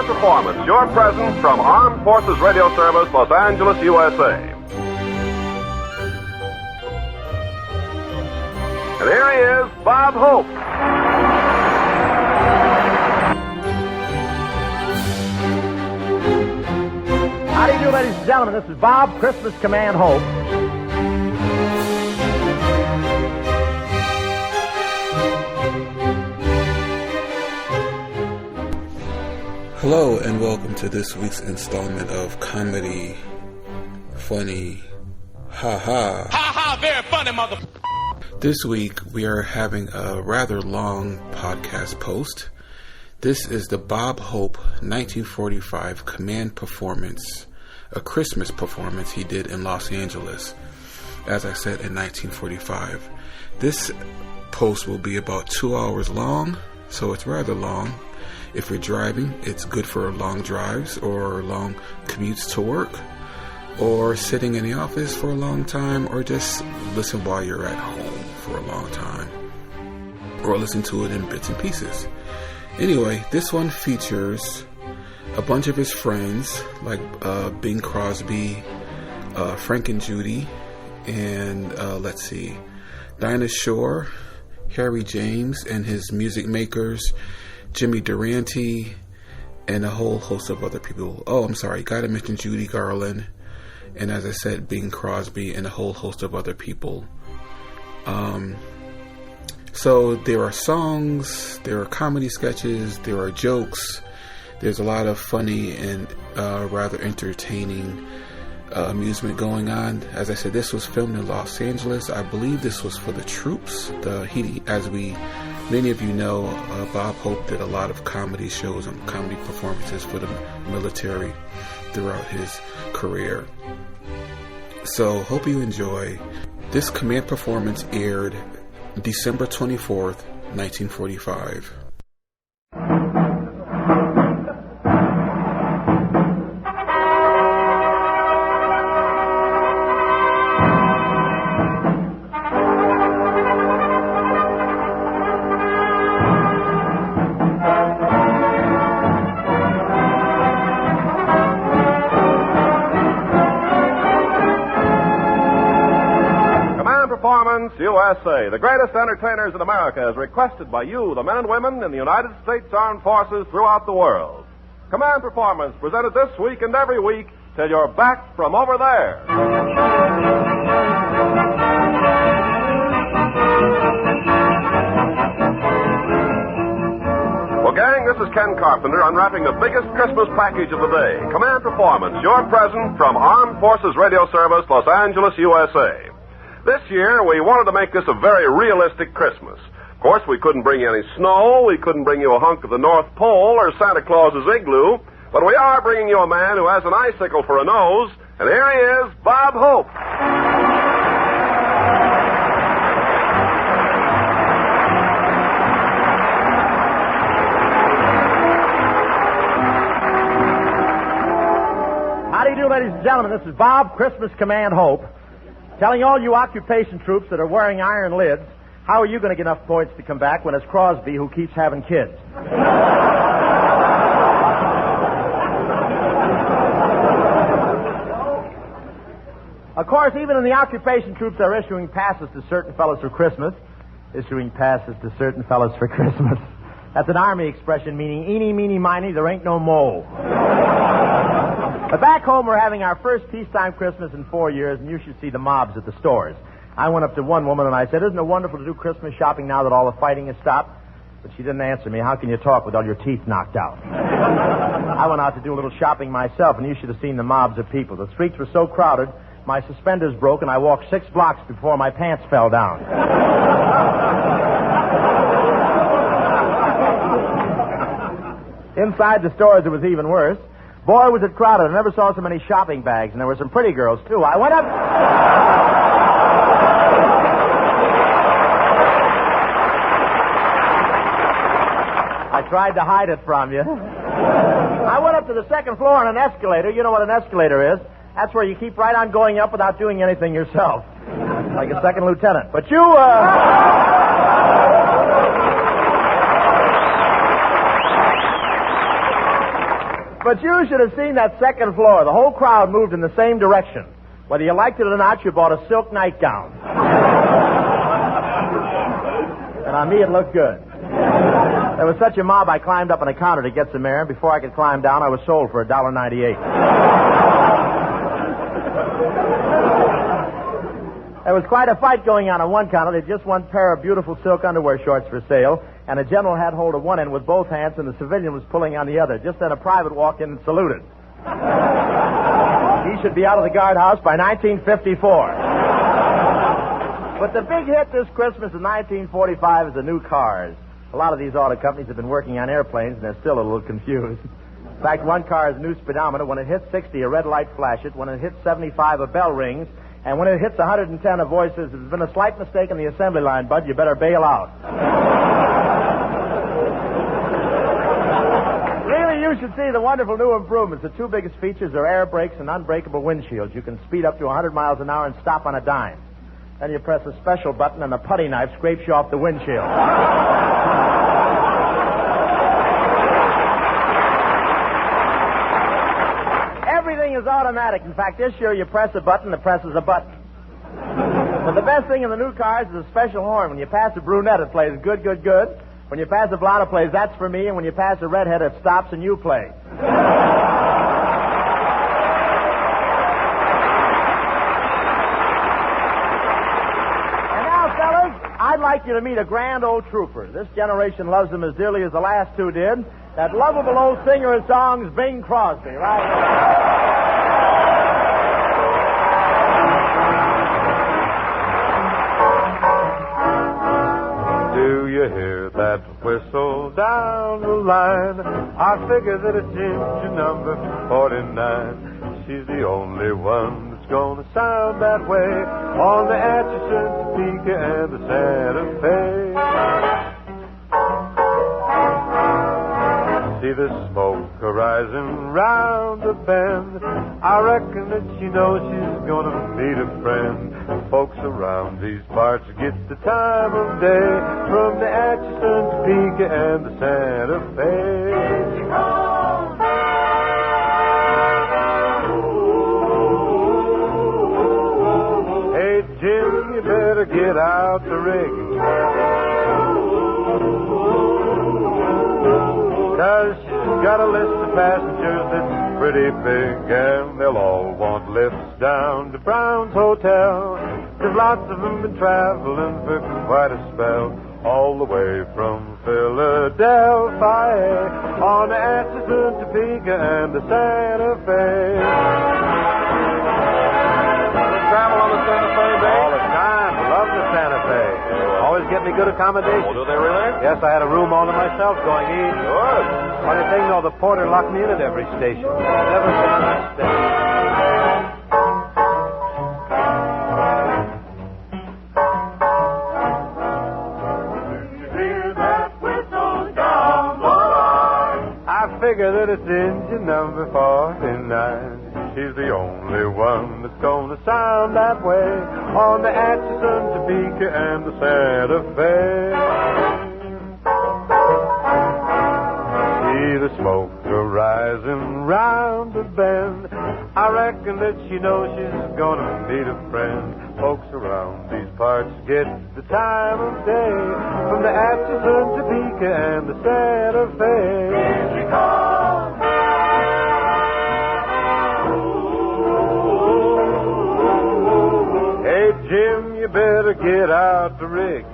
Performance, your present from Armed Forces Radio Service, Los Angeles, USA. And here he is, Bob Hope. How do you do, ladies and gentlemen? This is Bob, Christmas Command Hope. Hello and welcome to this week's installment of Comedy Funny Ha Ha. Ha ha, very funny, mother. This week we are having a rather long podcast post. This is the Bob Hope 1945 Command Performance, a Christmas performance he did in Los Angeles, as I said, in 1945. This post will be about 2 hours long, so it's rather long. If you're driving, it's good for long drives or long commutes to work, or sitting in the office for a long time, or just listen while you're at home for a long time, or listen to it in bits and pieces. Anyway, this one features a bunch of his friends, like Bing Crosby, Frank and Judy, and Dinah Shore, Harry James and his music makers, Jimmy Durante, and a whole host of other people. Oh, I'm sorry, gotta mention Judy Garland, and as I said, Bing Crosby, and a whole host of other people. So there are songs, there are comedy sketches, there are jokes, there's a lot of funny and rather entertaining amusement going on. As I said, this was filmed in Los Angeles. I believe this was for the troops. Many of you know, Bob Hope did a lot of comedy shows and comedy performances for the military throughout his career. So, hope you enjoy. This command performance aired December 24th, 1945. Performance USA, the greatest entertainers in America, as requested by you, the men and women in the United States Armed Forces throughout the world. Command Performance, presented this week and every week till you're back from over there. Well, gang, this is Ken Carpenter unwrapping the biggest Christmas package of the day. Command Performance, your present from Armed Forces Radio Service, Los Angeles, USA. This year, we wanted to make this a very realistic Christmas. Of course, we couldn't bring you any snow, we couldn't bring you a hunk of the North Pole or Santa Claus's igloo, but we are bringing you a man who has an icicle for a nose, and here he is, Bob Hope. How do you do, ladies and gentlemen? This is Bob, Christmas Command Hope, telling all you occupation troops that are wearing iron lids, how are you going to get enough points to come back when it's Crosby who keeps having kids? Of course, even in the occupation troops, they're issuing passes to certain fellows for Christmas. Issuing passes to certain fellows for Christmas. That's an Army expression meaning eeny, meeny, miny, there ain't no mo. But back home, we're having our first peacetime Christmas in 4 years, and you should see the mobs at the stores. I went up to one woman and I said, "Isn't it wonderful to do Christmas shopping now that all the fighting has stopped?" But she didn't answer me. How can you talk with all your teeth knocked out? I went out to do a little shopping myself, and you should have seen the mobs of people. The streets were so crowded, my suspenders broke, and I walked 6 blocks before my pants fell down. Inside the stores, it was even worse. Boy, was it crowded. I never saw so many shopping bags, and there were some pretty girls, too. I went up... I tried to hide it from you. I went up to the second floor on an escalator. You know what an escalator is. That's where you keep right on going up without doing anything yourself. Like a second lieutenant. But you, But you should have seen that second floor. The whole crowd moved in the same direction. Whether you liked it or not, you bought a silk nightgown. And on me, it looked good. There was such a mob, I climbed up on a counter to get some air, and before I could climb down, I was sold for $1.98. There was quite a fight going on one counter. They had just one pair of beautiful silk underwear shorts for sale, and a general had hold of one end with both hands, and the civilian was pulling on the other. Just then a private walked in and saluted. He should be out of the guardhouse by 1954. But the big hit this Christmas in 1945 is the new cars. A lot of these auto companies have been working on airplanes, and they're still a little confused. In fact, one car has a new speedometer. When it hits 60, a red light flashes. When it hits 75, a bell rings. And when it hits 110, a voice says, "There's been a slight mistake in the assembly line, bud. You better bail out." Really, you should see the wonderful new improvements. The two biggest features are air brakes and unbreakable windshields. You can speed up to 100 miles an hour and stop on a dime. Then you press a special button and a putty knife scrapes you off the windshield. Everything is automatic. In fact, this year you press a button that presses a button. But the best thing in the new cars is a special horn. When you pass a brunette, it plays good, good, good. When you pass a blonde, it plays that's for me. And when you pass a redhead, it stops and you play. I'd like you to meet a grand old trooper. This generation loves him as dearly as the last two did. That lovable old singer of songs, Bing Crosby, right? Do you hear that whistle down the line? I figure that it's engine number 49. She's the only one that's gonna sound that way on the Atchison, Topeka, and the Santa Fe. See the smoke rising round the bend. I reckon that she knows she's gonna meet a friend. Folks around these parts get the time of day from the Atchison, Topeka, and the Santa Fe. Here she comes. Hey, Jim, you better get out the rig. 'Cause she's got a list of passengers that's pretty big, and they'll all want lifts down to Brown's Hotel. 'Cause lots of them been traveling for quite a spell, all the way from Philadelphia on the Atchison, Topeka, and the Santa Fe. Travel on the Santa Fe, Bay? All the time. Love the Santa Fe. Always get me good accommodations. Oh, do they really? Yes, I had a room all to myself going east. Good. Funny thing, though, the porter locked me in at every station. Never been a mistake. Hear that whistle down the line. I figure that it's engine number 49. She's the only one that's gonna sound that way on the Atchison, Topeka, and the Santa Fe. See the smoke rising round the bend. I reckon that she knows she's gonna meet a friend. Folks around these parts get the time of day from the Atchison, Topeka, and the Santa Fe. Here she comes. Hey, Jim, you better get out the rig.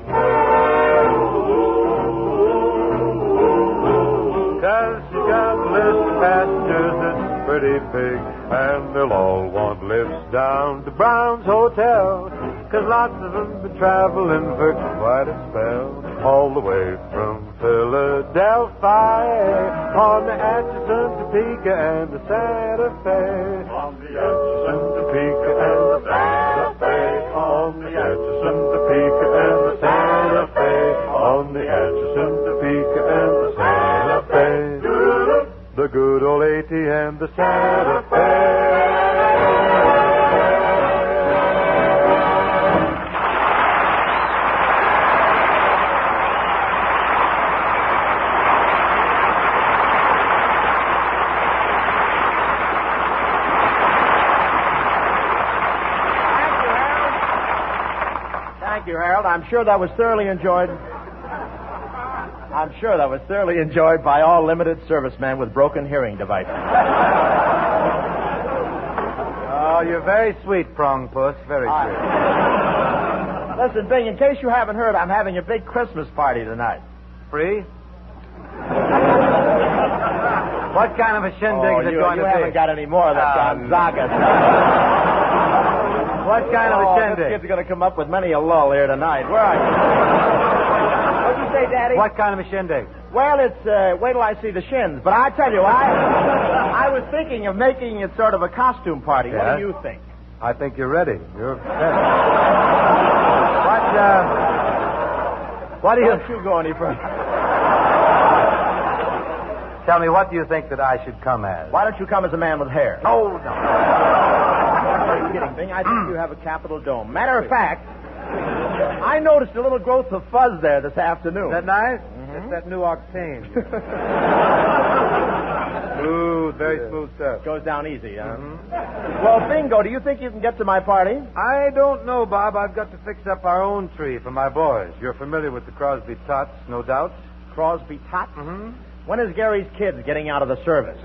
'Cause she's got a list of passengers that's pretty big, and they'll all want lifts down to Brown's Hotel. 'Cause lots of them been traveling for quite a spell, all the way from Philadelphia on the Atchison, Topeka, and the Santa Fe. On the Atchison, Topeka, and the Santa Fe. On the Atchison, Topeka, and the Santa Fe. On the Atchison, Topeka, and the Santa Fe. The good old 80 and the Santa Fe. Well, I'm sure that was thoroughly enjoyed. By all limited servicemen with broken hearing devices. Oh, you're very sweet, Prong Puss. Very sweet. Listen, Bing, in case you haven't heard, I'm having a big Christmas party tonight. Free? What kind of a shindig is it going to You be? haven't got any more of that Gonzaga stuff. What kind of a shindig? This kid's going to come up with many a lull here tonight. Where are you? What'd you say, Daddy? What kind of a shindig? Well, it's, wait till I see the shins. But I tell you, I was thinking of making it sort of a costume party. Yeah? What do you think? I think you're ready. You're ready. What do you... Don't you go any further. Tell me, what do you think that I should come as? Why don't you come as a man with hair? Oh, no. Are you kidding, Bing? I think you have a capital dome. Matter of fact, I noticed a little growth of fuzz there this afternoon. Is that nice? It's that new octane. Smooth, very smooth stuff. Goes down easy, huh? Well, Bingo, do you think you can get to my party? I don't know, Bob. I've got to fix up our own tree for my boys. You're familiar with the Crosby Tots, no doubt. Crosby Tots? Mm-hmm. When is Gary's kids getting out of the service?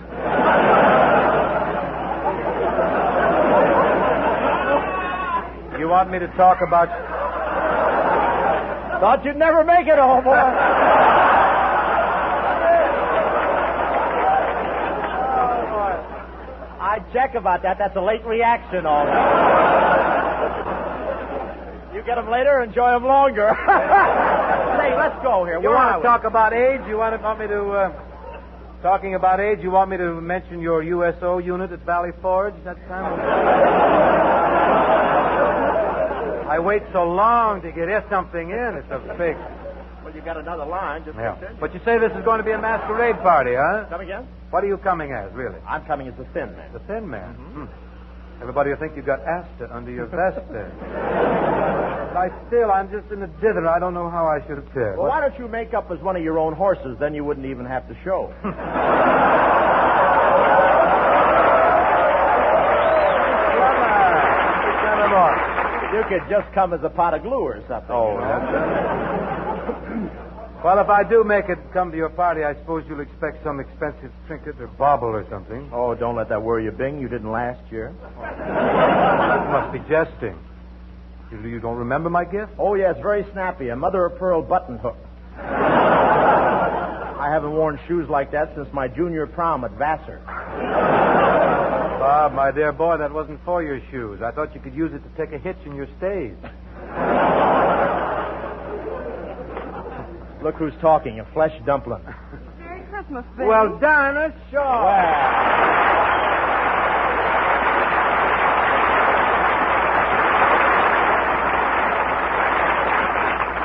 You want me to talk about... Thought you'd never make it, old boy. I'd check about that. That's a late reaction, all right. You get them later, enjoy them longer. Say, let's go here. You want to talk about age? You want me to... Talking about age, you want me to mention your USO unit at Valley Forge that time? I wait so long to get something in. It's a big... Well, you got another line. Just But you say this is going to be a masquerade party, huh? Come again? What are you coming as, really? I'm coming as the thin man. The thin man? Mm-hmm. Everybody will think you got Asta under your vest there. But I'm just in a dither. I don't know how I should appear. Well, why don't you make up as one of your own horses? Then you wouldn't even have to show. You could just come as a pot of glue or something. Oh, that's it. Well, if I do make it come to your party, I suppose you'll expect some expensive trinket or bauble or something. Oh, don't let that worry you, Bing. You didn't last year. You must be jesting. You don't remember my gift? Oh, yes, very snappy. A mother-of-pearl button hook. I haven't worn shoes like that since my junior prom at Vassar. Bob, my dear boy, that wasn't for your shoes. I thought you could use it to take a hitch in your stays. Look who's talking, a flesh dumpling. Merry Christmas, Bing. Well, Dinah Shore.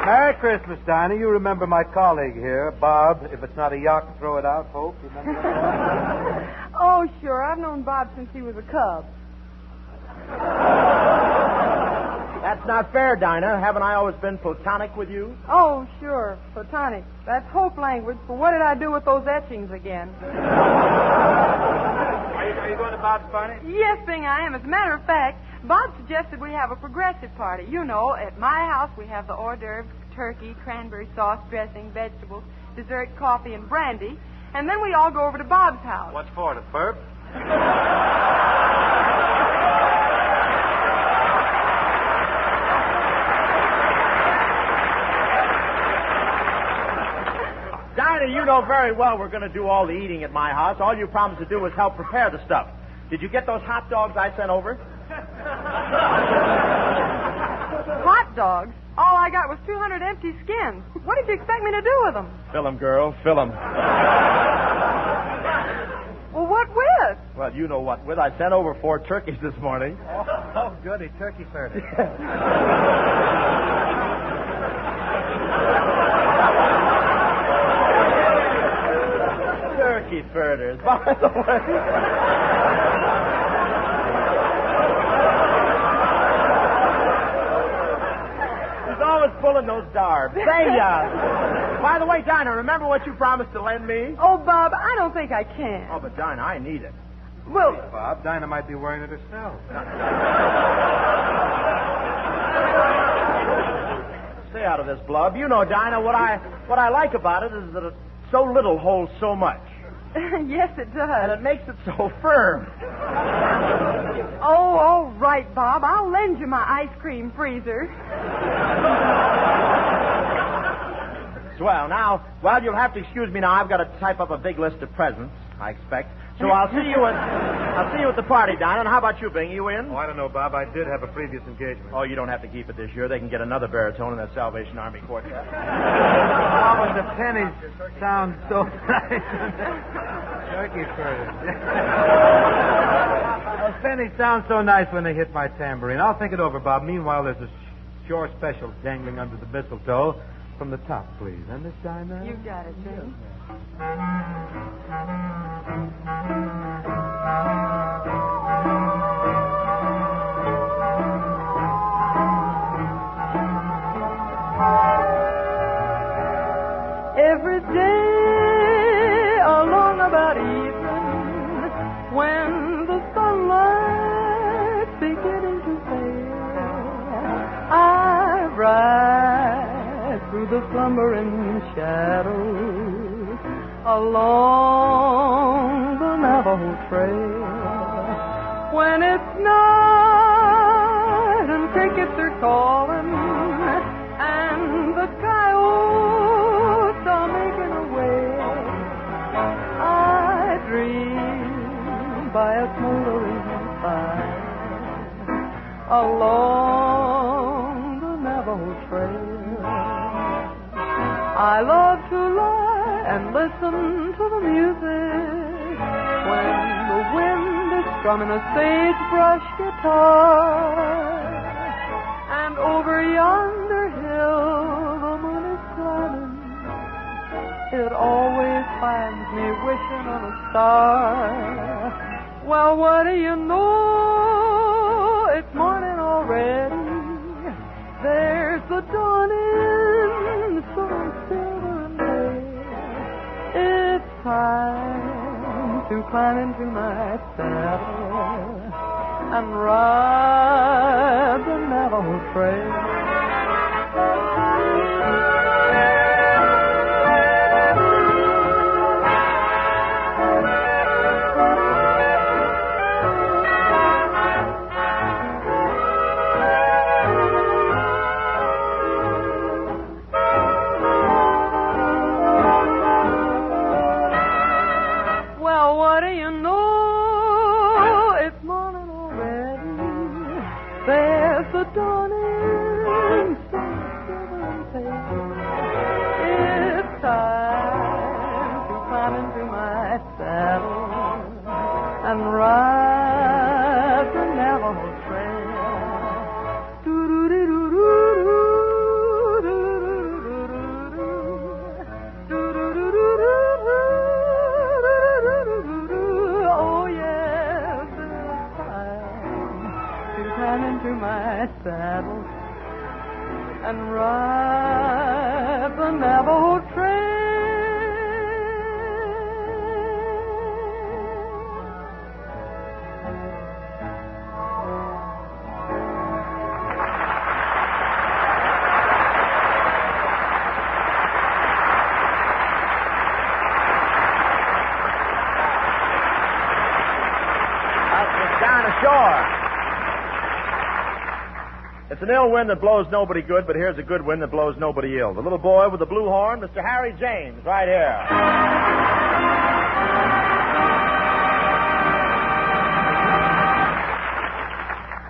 Merry Christmas, Dinah. You remember my colleague here, Bob. If it's not a yuck, throw it out, Hope. You remember that? Oh, sure. I've known Bob since he was a cub. That's not fair, Dinah. Haven't I always been platonic with you? Oh, sure. Platonic. That's Hope language. But what did I do with those etchings again? Are you going to Bob's party? Yes, Bing, I am. As a matter of fact, Bob suggested we have a progressive party. You know, at my house we have the hors d'oeuvres, turkey, cranberry sauce, dressing, vegetables, dessert, coffee, and brandy. And then we all go over to Bob's house. What's for, the burp? Dinah, you know very well we're going to do all the eating at my house. All you promised to do was help prepare the stuff. Did you get those hot dogs I sent over? Hot dogs? All I got was 200 empty skins. What did you expect me to do with them? Fill them, girl. Fill them. Well, what with? Well, you know what with. I sent over 4 turkeys this morning. Oh, goody. Turkey furnace. Turkey furters, by the way. He's always pulling those darbs. Say, by the way, Dinah, remember what you promised to lend me? Oh, Bob, I don't think I can. Oh, but Dinah, I need it. Well, Hey, Bob, Dinah might be wearing it herself. stay out of this, Blub. You know, Dinah, what I like about it is that it so little holds so much. Yes, it does. And it makes it so firm. Oh, all right, Bob. I'll lend you my ice cream freezer. Swell. Now, well, you'll have to excuse me now. I've got to type up a big list of presents, I expect. So I'll see you at the party, Dinah. And how about you, Bing? You in? Oh, I don't know, Bob. I did have a previous engagement. Oh, you don't have to keep it this year. They can get another baritone in that Salvation Army quartet. Oh, but the pennies sound so nice. Turkey further. Those pennies sound so nice when they hit my tambourine. I'll think it over, Bob. Meanwhile, there's a Shore special dangling under the mistletoe. From the top, please. And this Dinah? You got it, Bing. Every day along about evening, when the sunlight's beginning to fade, I ride through the slumbering shadows along the Navajo Trail. When it's night and crickets are calling and the coyotes are making a wail, I dream by a smoldering fire along the Navajo Trail. I love to lie and listen to the music when the wind is strumming a sagebrush guitar. And over yonder hill the moon is climbing. It always finds me wishing on a star. Well, what do you know? It's morning already. There's the dawning sun silver and gray. It's time to climb into my saddle and ride the Navajo Trail. Dinah Shore. It's an ill wind that blows nobody good, but here's a good wind that blows nobody ill. The little boy with the blue horn, Mr. Harry James, right here.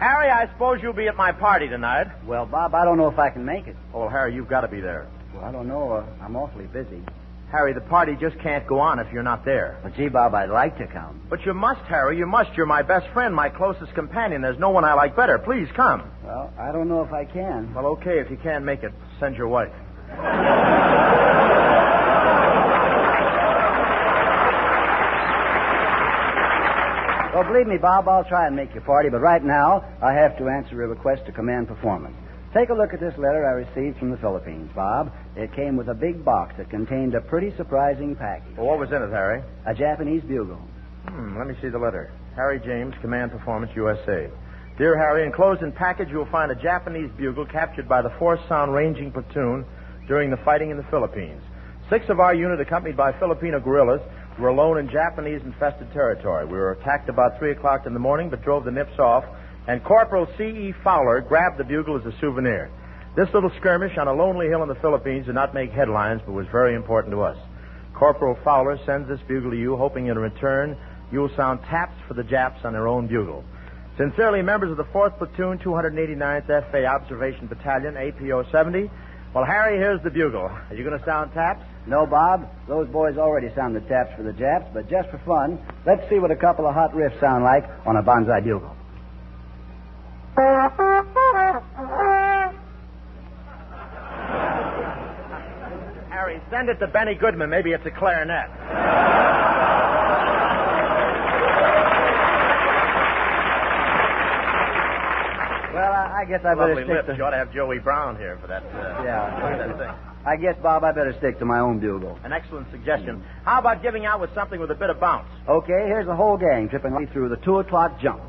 Harry, I suppose you'll be at my party tonight. Well, Bob, I don't know if I can make it. Oh, well, Harry, you've got to be there. Well, I don't know. I'm awfully busy. Harry, the party just can't go on if you're not there. Well, gee, Bob, I'd like to come. But you must, Harry. You must. You're my best friend, my closest companion. There's no one I like better. Please come. Well, I don't know if I can. Well, okay. If you can't make it, send your wife. Well, believe me, Bob, I'll try and make your party, but right now I have to answer a request to command performance. Take a look at this letter I received from the Philippines, Bob. It came with a big box that contained a pretty surprising package. Well, what was in it, Harry? A Japanese bugle. Let me see the letter. Harry James, Command Performance, USA. Dear Harry, enclosed in package you will find a Japanese bugle captured by the 4th Sound Ranging Platoon during the fighting in the Philippines. 6 of our unit, accompanied by Filipino guerrillas, were alone in Japanese-infested territory. We were attacked about 3 o'clock in the morning, but drove the nips off, and Corporal C.E. Fowler grabbed the bugle as a souvenir. This little skirmish on a lonely hill in the Philippines did not make headlines, but was very important to us. Corporal Fowler sends this bugle to you, hoping in return you will sound taps for the Japs on their own bugle. Sincerely, members of the 4th Platoon, 289th FA Observation Battalion, APO 70. Well, Harry, here's the bugle. Are you going to sound taps? No, Bob. Those boys already sounded taps for the Japs, but just for fun, let's see what a couple of hot riffs sound like on a bonsai bugle. Harry, send it to Benny Goodman. Maybe it's a clarinet. Well, I guess I better Lovely stick lips. to... You ought to have Joey Brown here for that. Yeah. That thing. I guess, Bob, I better stick to my own bugle. An excellent suggestion. How about giving out with something with a bit of bounce? Okay, here's the whole gang tripping through the 2 o'clock jump.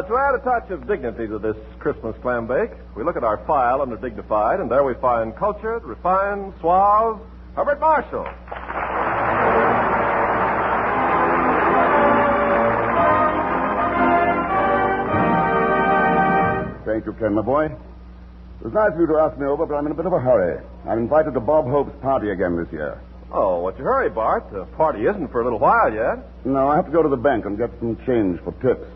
To add a touch of dignity to this Christmas clam bake, we look at our file under dignified, and there we find cultured, refined, suave Herbert Marshall. Thank you, Ken, my boy. It was nice of you to ask me over, but I'm in a bit of a hurry. I'm invited to Bob Hope's party again this year. Oh, what's your hurry, Bart? The party isn't for a little while yet. No, I have to go to the bank and get some change for tips.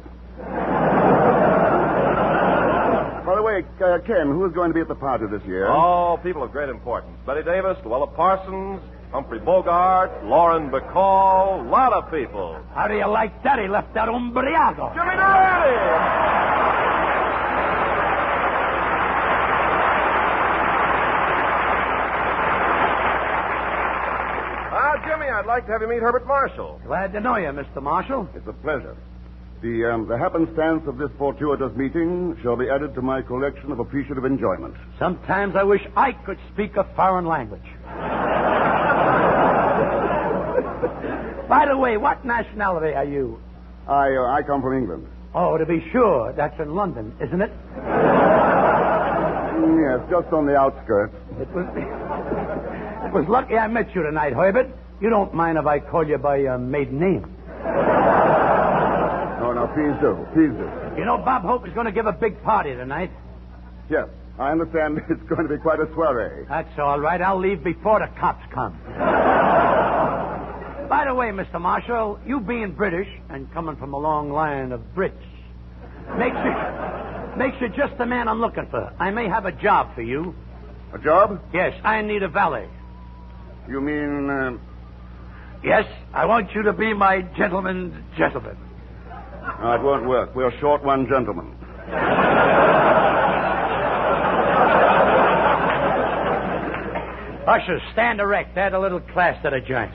By the way, Ken, who is going to be at the party this year? Oh, people of great importance. Betty Davis, Luella Parsons, Humphrey Bogart, Lauren Bacall, a lot of people. How do you like that? He left that umbriago. Jimmy Durante! Jimmy, I'd like to have you meet Herbert Marshall. Glad to know you, Mr. Marshall. It's a pleasure. The happenstance of this fortuitous meeting shall be added to my collection of appreciative enjoyment. Sometimes I wish I could speak a foreign language. By the way, what nationality are you? I come from England. Oh, to be sure. That's in London, isn't it? Yes, just on the outskirts. It was lucky I met you tonight, Herbert. You don't mind if I call you by your maiden name? No, please do. Please do. You know, Bob Hope is going to give a big party tonight. Yes, I understand it's going to be quite a soiree. That's all right. I'll leave before the cops come. By the way, Mr. Marshall, you being British and coming from a long line of Brits makes you just the man I'm looking for. I may have a job for you. A job? Yes, I need a valet. You mean, Yes, I want you to be my gentleman's gentleman. No, it won't work. We're short one gentleman. Ushers, stand erect. Add a little class to the joint.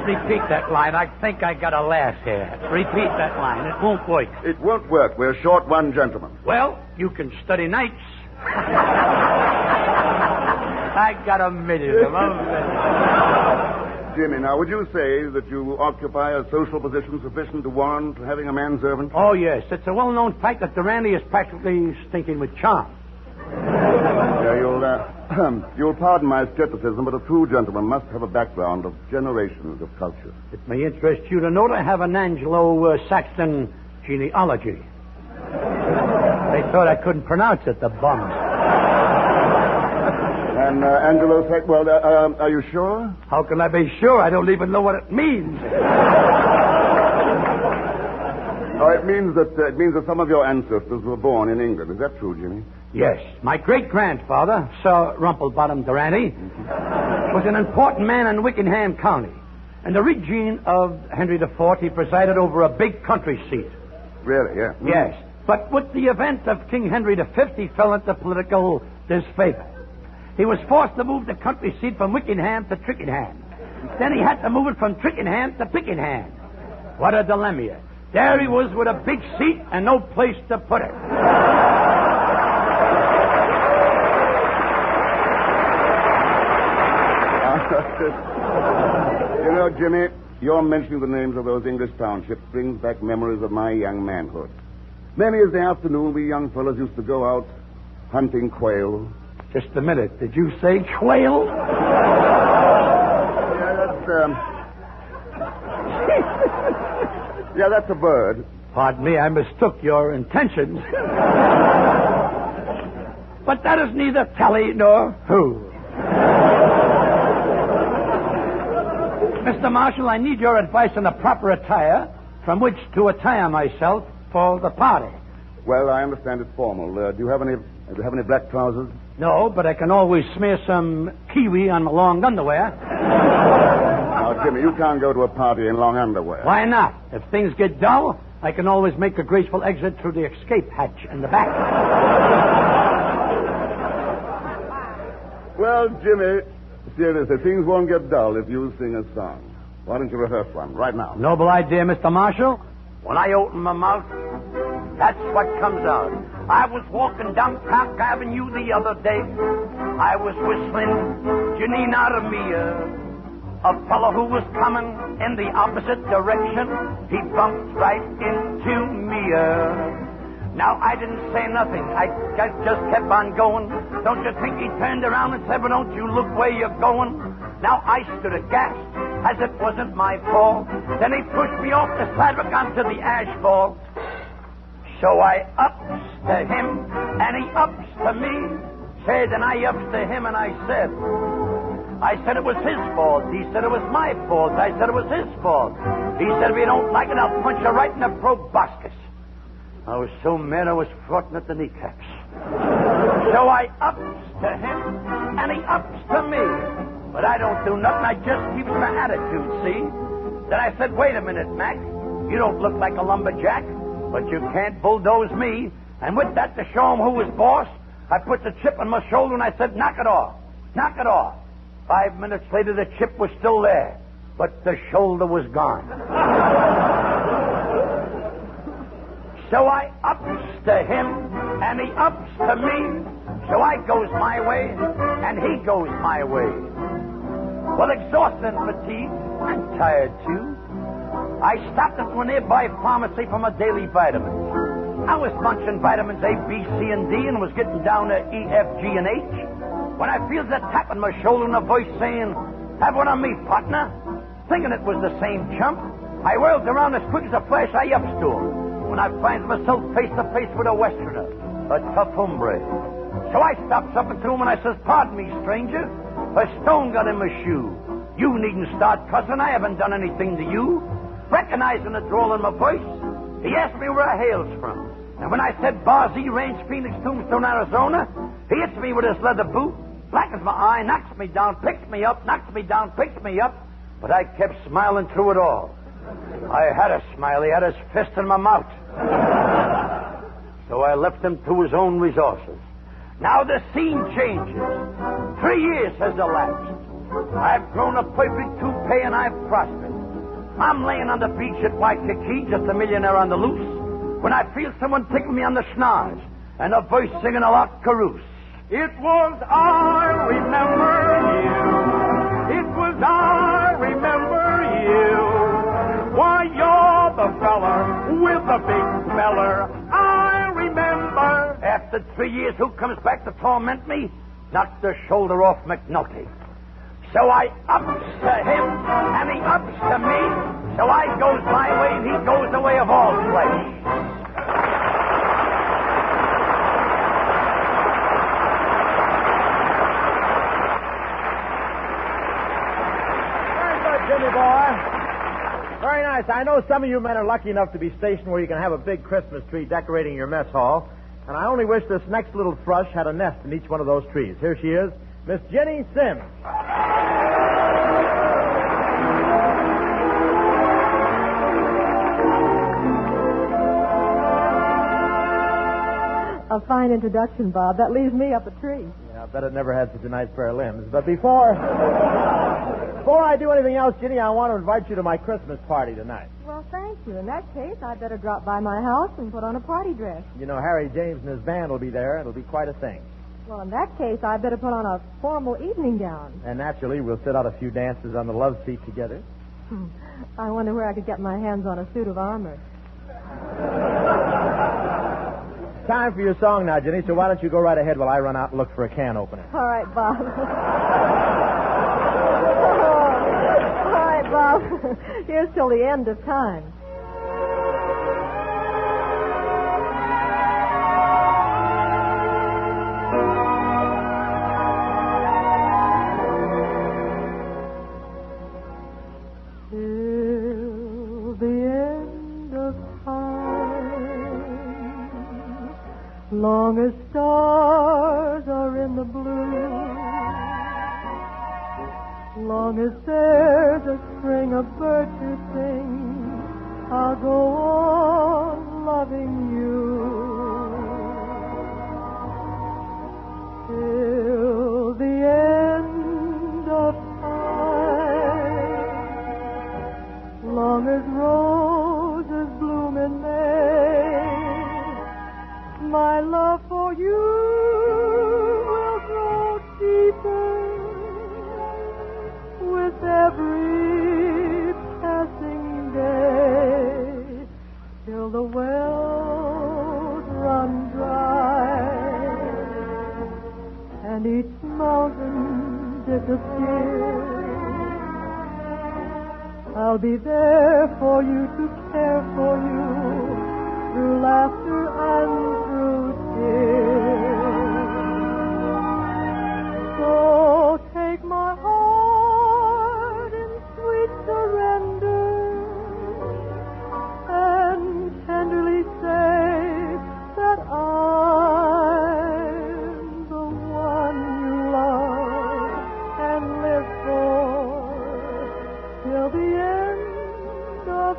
Repeat that line. I think I got a laugh here. Repeat that line. It won't work. It won't work. We're short one gentleman. Well, you can study nights. I got a million of them. Jimmy, now, would you say that you occupy a social position sufficient to warrant having a manservant? Oh, yes. It's a well-known fact that Durante is practically stinking with charm. Yeah, you'll pardon my skepticism, but a true gentleman must have a background of generations of culture. It may interest you to note I have an Anglo-Saxon genealogy. They thought I couldn't pronounce it, the bums. And Angelo said, well, are you sure? How can I be sure? I don't even know what it means. Oh, it means that some of your ancestors were born in England. Is that true, Jimmy? Yes. My great-grandfather, Sir Rumplebottom Durante, was an important man in Wickenham County. In the regime of Henry IV, he presided over a big country seat. Really, yeah. Yes. But with the event of King Henry V, he fell into political disfavor. He was forced to move the country seat from Wickenham to Twickenham. Then he had to move it from Twickenham to Pickenham. What a dilemma. There he was with a big seat and no place to put it. You know, Jimmy, your mentioning the names of those English townships brings back memories of my young manhood. Many is the afternoon we young fellows used to go out hunting quail. Just a minute. Did you say quail? Yeah, that's a bird. Pardon me, I mistook your intentions. But that is neither tally nor who. Mr. Marshall, I need your advice on the proper attire from which to attire myself for the party. Well, I understand it's formal. Do you have any black trousers? No, but I can always smear some kiwi on my long underwear. Now, Jimmy, you can't go to a party in long underwear. Why not? If things get dull, I can always make a graceful exit through the escape hatch in the back. Well, Jimmy, seriously, things won't get dull if you sing a song. Why don't you rehearse one right now? Noble idea, Mr. Marshall. When I open my mouth, that's what comes out. I was walking down Park Avenue the other day. I was whistling Janina Mia. A fellow who was coming in the opposite direction, he bumped right into me. Now, I didn't say nothing. I just kept on going. Don't you think he turned around and said, well, don't you look where you're going? Now I stood aghast, as it wasn't my fault. Then he pushed me off the sidewalk onto the asphalt. So I ups to him, and he ups to me. Said, and I ups to him, and I said it was his fault. He said it was my fault. I said it was his fault. He said, if you don't like it, I'll punch you right in the proboscis. I was so mad I was frotting at the kneecaps. So I ups to him, and he ups to me. But I don't do nothing. I just keeps my attitude, see? Then I said, wait a minute, Mac. You don't look like a lumberjack, but you can't bulldoze me. And with that, to show him who was boss, I put the chip on my shoulder and I said, knock it off. Knock it off. 5 minutes later, the chip was still there, but the shoulder was gone. So I ups to him, and he ups to me. So I goes my way, and he goes my way. Well, exhausted and fatigued, and tired too, I stopped at a nearby pharmacy for my daily vitamins. I was munching vitamins A, B, C, and D, and was getting down to E, F, G, and H, when I feels a tap on my shoulder and a voice saying, have one on me, partner. Thinking it was the same chump, I whirls around as quick as a flash. I ups to him, when I finds myself face to face with a Westerner, a tough hombre. So I stops up to him and I says, pardon me, stranger, a stone got in my shoe. You needn't start cussing. I haven't done anything to you. Recognizing the drawl in my voice, he asked me where I hails from. And when I said Bar Z Ranch, Phoenix, Tombstone, Arizona, he hits me with his leather boot, blackens my eye, knocks me down, picks me up, knocks me down, picks me up. But I kept smiling through it all. I had a smile. He had his fist in my mouth. So I left him to his own resources. Now the scene changes. 3 years has elapsed. I've grown a perfect toupee and I've prospered. I'm laying on the beach at Waikiki, just a millionaire on the loose, when I feel someone tickle me on the schnoz and a voice singing a lot carouse. It was I remember you. It was I remember you. Why, you're the fella with the big feller. I remember. After 3 years, who comes back to torment me? Knocked the shoulder off McNulty. So I ups to him, and he ups to me. So I goes my way, and he goes the way of all flesh. Jimmy boy. Very nice. I know some of you men are lucky enough to be stationed where you can have a big Christmas tree decorating your mess hall. And I only wish this next little thrush had a nest in each one of those trees. Here she is, Miss Jenny Sims. A fine introduction, Bob. That leaves me up a tree. Yeah, I bet it never had such a nice pair of limbs. But before I do anything else, Jenny, I want to invite you to my Christmas party tonight. Well, thank you. In that case, I'd better drop by my house and put on a party dress. You know, Harry James and his band will be there. It'll be quite a thing. Well, in that case, I'd better put on a formal evening gown. And naturally, we'll sit out a few dances on the love seat together. I wonder where I could get my hands on a suit of armor. Time for your song now, Jenny, so why don't you go right ahead while I run out and look for a can opener. All right, Bob. All right, Bob. Here's till the end of time. Till the end of time, long as stars are in the blue, long as there's a string of birds to sing, I'll go on loving you. Till the end of time, long as roses bloom in May, my love for you will grow deeper with every passing day, till the wells run dry and each mountain disappears. I'll be there for you to care for you through laughter and through tears. So take my heart in sweet surrender and tenderly say that I'm the one you love and live for till the end of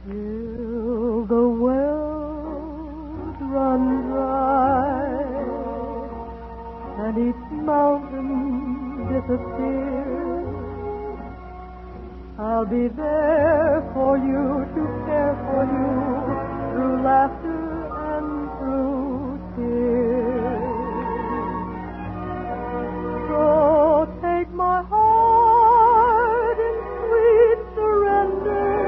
till the wells run dry and each mountain disappears. I'll be there for you to care for you through laughter and through tears. So take my heart in sweet surrender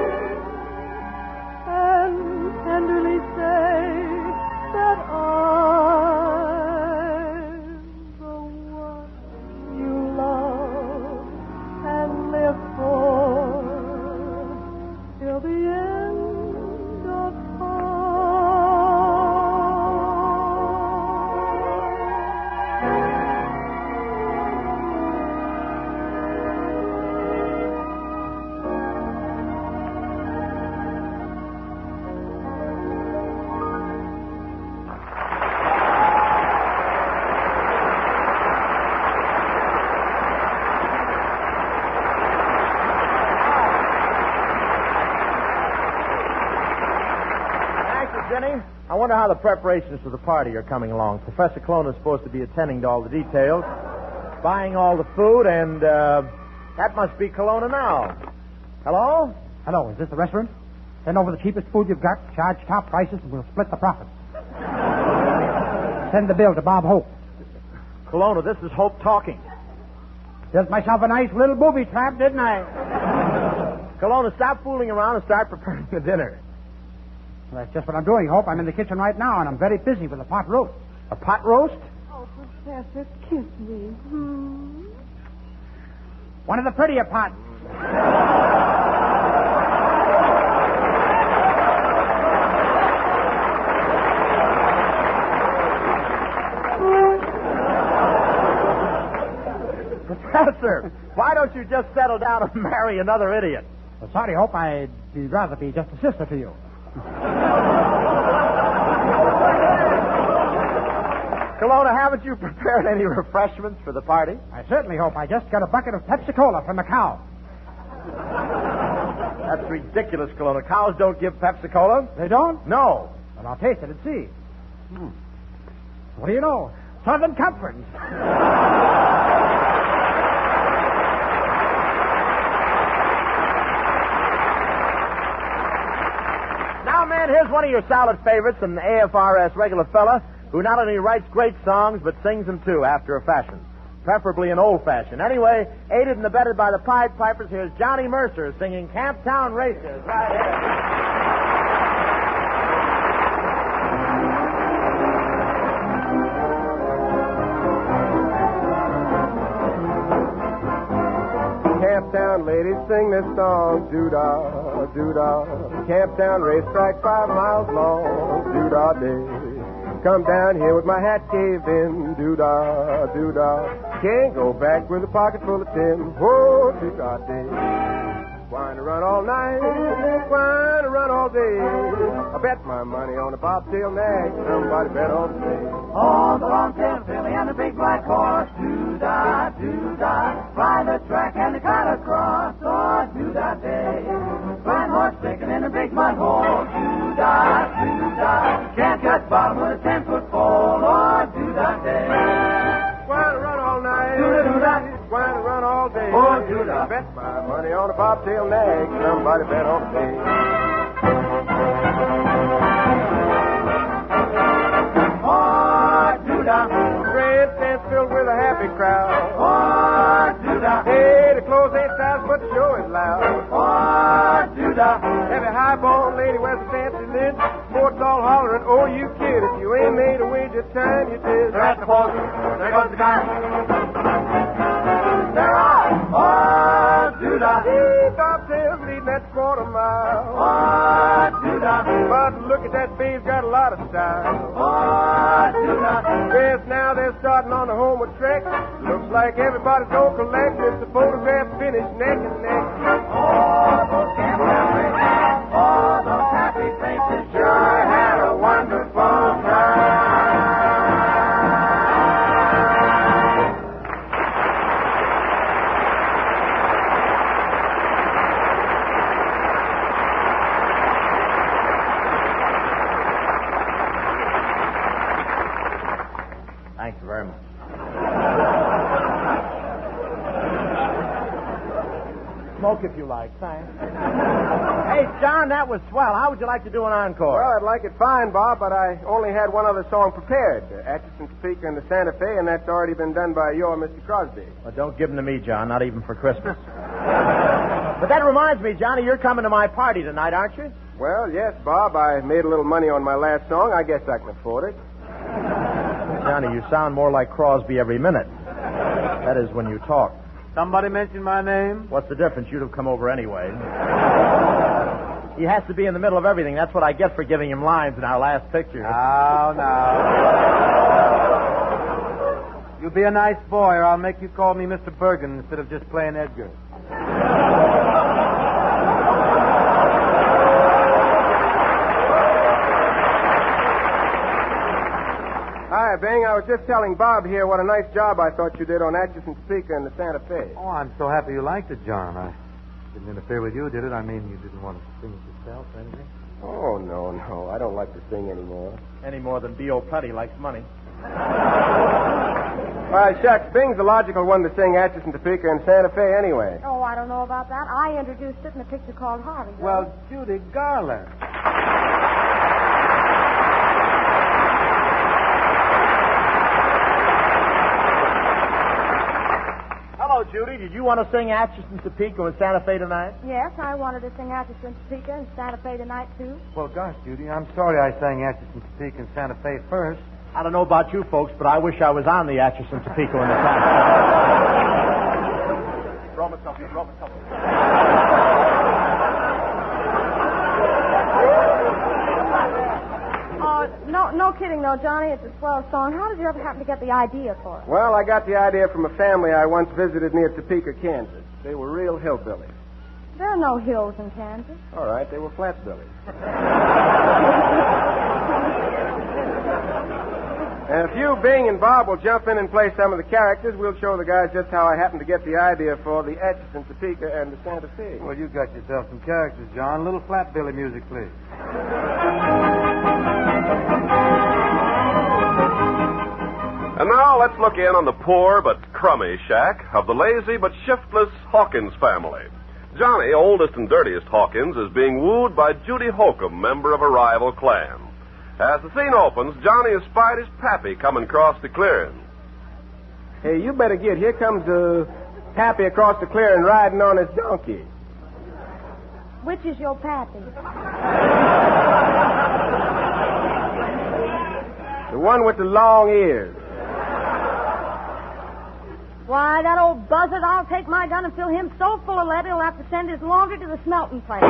and tenderly say that I'm the one you love and live for till the end of Thank you, Jenny. I wonder how the preparations for the party are coming along. Professor Colonna is supposed to be attending to all the details, buying all the food, and that must be Colonna now. Hello? Hello, is this the restaurant? Send over the cheapest food you've got, charge top prices, and we'll split the profit. Send the bill to Bob Hope. Colonna, this is Hope talking. Built myself a nice little booby trap, didn't I? Colonna, stop fooling around and start preparing the dinner. Well, that's just what I'm doing, Hope. I'm in the kitchen right now, and I'm very busy with a pot roast. A pot roast? Oh, Professor, kiss me. One of the prettier pots. Professor, why don't you just settle down and marry another idiot? Well, sorry, Hope. I'd rather be just a sister to you. Colonna, haven't you prepared any refreshments for the party? I certainly hope. I just got a bucket of Pepsi-Cola from a cow. That's ridiculous, Colonna. Cows don't give Pepsi-Cola. They don't? No. Well, I'll taste it and see. What do you know? Southern Comfort. Now, man, here's one of your salad favorites, an AFRS regular fella who not only writes great songs, but sings them, too, after a fashion. Preferably an old fashion. Anyway, aided and abetted by the Pied Pipers, here's Johnny Mercer singing Camptown Races right here. Camptown ladies sing this song, doo-dah, doo-dah. Camptown racetrack 5 miles long, doo-dah day. Come down here with my hat caved in, doo-dah, doo-dah. Can't go back with a pocket full of tin, whoa, doo-dah day. Wine to run all night, wine to run all day. I bet my money on a bobtail nag, somebody bet on me. On the long-tailed filly and the big black horse, doo-dah, doo-dah. Ride the track and the cut across, oh, doo-dah day. Fine horse sticking in a big mud hole, doo-dah, doo-dah. Can't catch bottom with a 10-foot pole, oh, doo-dah day. Wine to run all night, Doo-dah-doo-dah. wine to run all day. Oh, doo-dah. I bet my money on a bobtail nag, somebody bet on me. filled with a happy crowd. What-do-da? Hey, the clothes ain't fast, but the show is loud. What-do-da? Every high-born lady wears a fancy lid. Sports all hollering, oh, you kid. If you ain't made a wager, time you did. They're at the port. There goes the gun. They're on. What-do-da? Hey, bobtails leading that quarter mile. What-do-da? But look at that babe's got a lot of style. What-do-da? Yes, now they're starting on the homeward trek. Looks like everybody's gonna collect. It's a photograph finish neck and neck. All those campers, all those happy faces sure had a wonderful time. Thank you very much. Smoke if you like, thanks. Hey, John, that was swell. How would you like to do an encore? Well, I'd like it fine, Bob, but I only had one other song prepared. Atchison, Topeka, and the Santa Fe, and that's already been done by your Mr. Crosby. Well, don't give them to me, John, not even for Christmas. But that reminds me, Johnny, you're coming to my party tonight, aren't you? Well, yes, Bob. I made a little money on my last song. I guess I can afford it. Johnny, you sound more like Crosby every minute. That is when you talk. Somebody mentioned my name? What's the difference? You'd have come over anyway. He has to be in the middle of everything. That's what I get for giving him lines in our last picture. Now. You be a nice boy, or I'll make you call me Mr. Bergen instead of just plain Edgar. Hi, Bing. I was just telling Bob here what a nice job I thought you did on Atchison, Topeka, and the Santa Fe. Oh, I'm so happy you liked it, John. I didn't interfere with you, did it? I mean, you didn't want to sing it yourself or anything? Oh, no. I don't like to sing anymore. Any more than B.O. Putty likes money. Why, shucks, Bing's the logical one to sing Atchison, Topeka, and Santa Fe anyway. Oh, I don't know about that. I introduced it in a picture called Harvey. Well, Judy Garland. Hello, Judy. Did you want to sing Atchison, Topeka, and Santa Fe tonight? Yes, I wanted to sing Atchison, Topeka, and Santa Fe tonight, too. Well, gosh, Judy, I'm sorry I sang Atchison, Topeka, and Santa Fe first. I don't know about you folks, but I wish I was on the Atchison, Topeka, and the Santa Fe. Throw myself in. No kidding, though, Johnny. It's a swell song. How did you ever happen to get the idea for it? Well, I got the idea from a family I once visited near Topeka, Kansas. They were real hillbillies. There are no hills in Kansas. All right, they were flatbillies. And if you, Bing, and Bob will jump in and play some of the characters, we'll show the guys just how I happened to get the idea for the Atchison, Topeka, and the Santa Fe. Well, you got yourself some characters, John. A little flatbilly music, please. And now let's look in on the poor but crummy shack of the lazy but shiftless Hawkins family. Johnny, oldest and dirtiest Hawkins, is being wooed by Judy Holcomb, member of a rival clan. As the scene opens, Johnny has spied his pappy coming across the clearing. Hey, you better get. Here comes Pappy across the clearing riding on his donkey. Which is your pappy? The one with the long ears. Why, that old buzzard, I'll take my gun and fill him so full of lead he'll have to send his laundry to the smelting plant.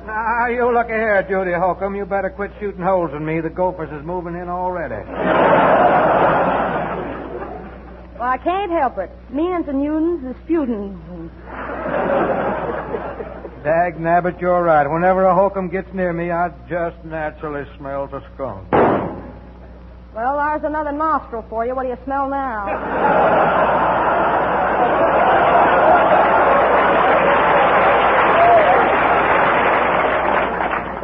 Now, you look here, Judy Holcomb. You better quit shooting holes in me. The Gophers is moving in already. Well, I can't help it. Means and unions is feuding. Dag nabbit, you're right. Whenever a Holcomb gets near me, I just naturally smells a skunk. Well, there's another nostril for you. What do you smell now?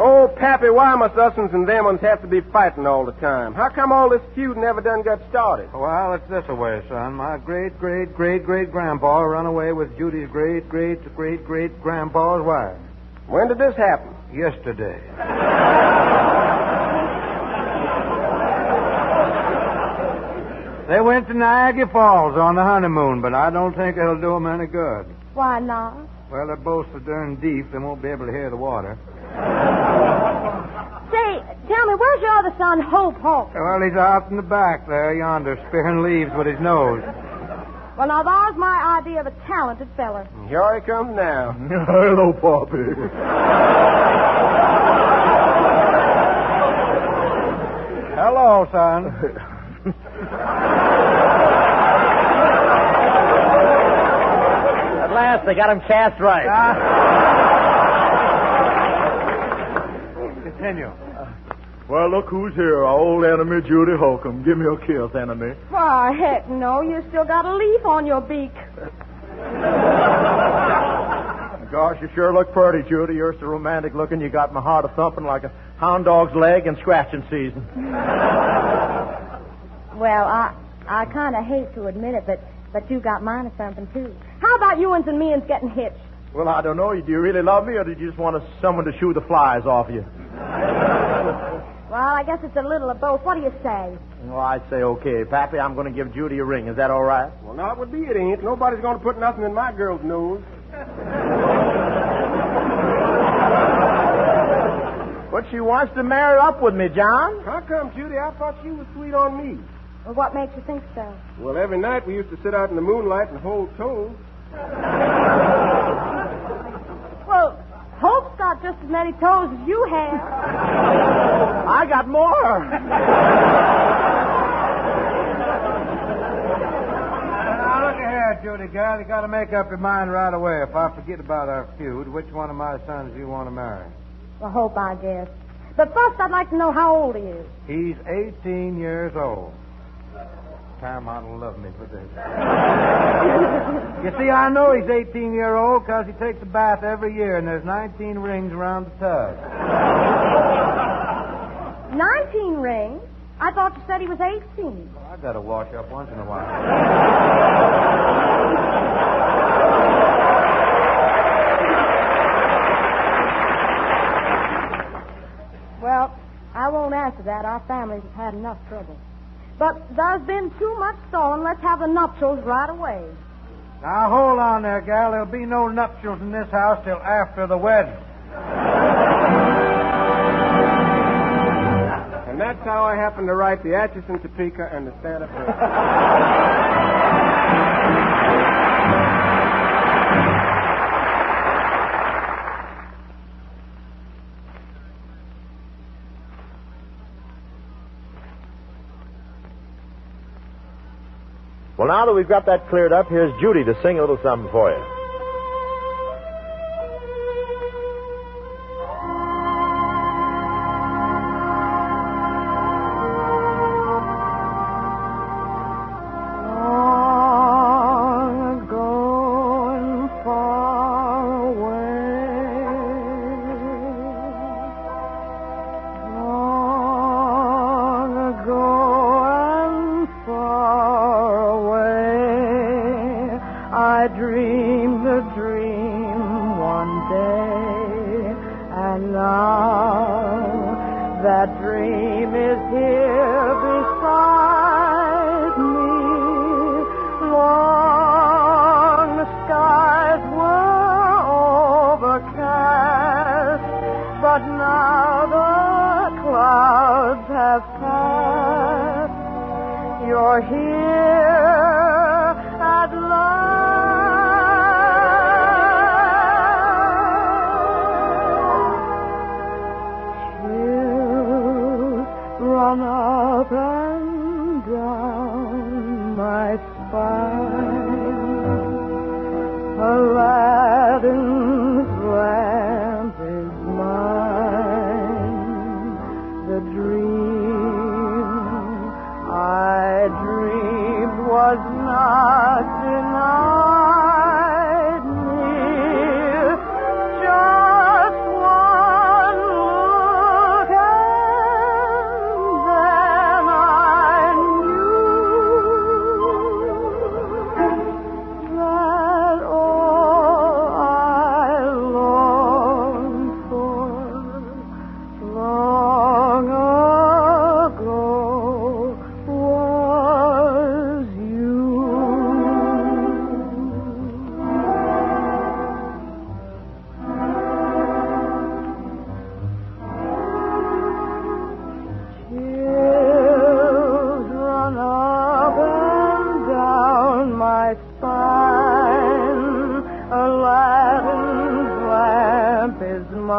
Oh, Pappy, why must us and them ones have to be fighting all the time? How come all this feud never done got started? Well, it's this way, son. My great-great-great-great-grandpa run away with Judy's great-great-great-great-grandpa's wife. When did this happen? Yesterday. They went to Niagara Falls on the honeymoon, but I don't think it'll do them any good. Why not? Well, they're both so darn deep, they won't be able to hear the water. Say, tell me, where's your other son, Hope? Well, he's out in the back there, yonder, spearing leaves with his nose. Well, now, there's my idea of a talented feller. Here he comes now. Hello, Poppy. Hello, son. At last, they got him cast right. Continue. Well, look who's here. Our old enemy, Judy Holcomb. Give me a kiss, enemy. Why, heck no. You still got a leaf on your beak. Gosh, you sure look pretty, Judy. You're so romantic looking, you got my heart a-thumping like a hound dog's leg in scratching season. Well, I kind of hate to admit it, but you got mine a-thumping, too. How about you and me-uns getting hitched? Well, I don't know. Do you really love me, or did you just want someone to shoo the flies off you? Well, I guess it's a little of both. What do you say? Well, I'd say okay. Pappy, I'm going to give Judy a ring. Is that all right? Well, now, it would be it ain't. Nobody's going to put nothing in my girl's nose. But she wants to marry up with me, John. How come, Judy? I thought she was sweet on me. Well, what makes you think so? Well, every night we used to sit out in the moonlight and hold toes. Well, Hope's got just as many toes as you have. I got more. Now, look here, Judy girl. You got to make up your mind right away. If I forget about our feud, which one of my sons do you want to marry? Well, Hope, I guess. But first, I'd like to know how old he is. He's 18 years old. Paramount will love me for this. You see, I know he's 18-year-old because he takes a bath every year, and there's 19 rings around the tub. 19 rings? I thought you said he was 18. Well, I got to wash up once in a while. Well, I won't answer that. Our families have had enough trouble. But there's been too much stalling. Let's have the nuptials right away. Now, hold on there, gal. There'll be no nuptials in this house till after the wedding. And that's how I happen to write the Atchison, Topeka, and the Santa Fe. Well, now that we've got that cleared up, here's Judy to sing a little something for you. Dream I dream.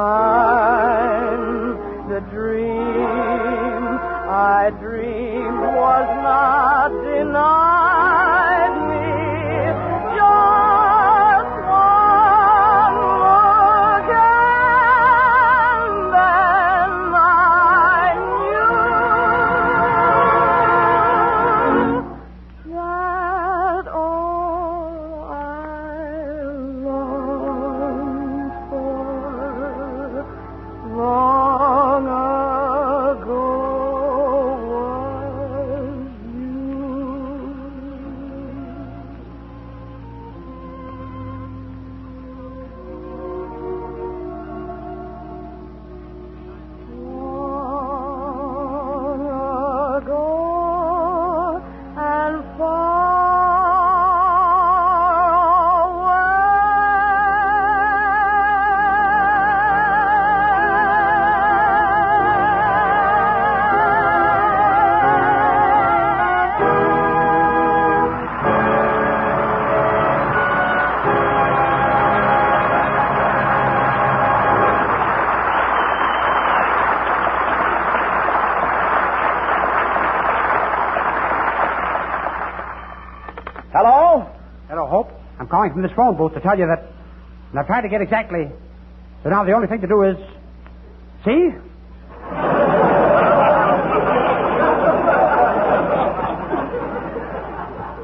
mine. The dream I dreamed was not denied me. Just one look and then I knew that all I longed for long ago was long ago and Hello? Hello, Hope. I'm calling from this phone booth to tell you that... And I've tried to get exactly... So now the only thing to do is... See?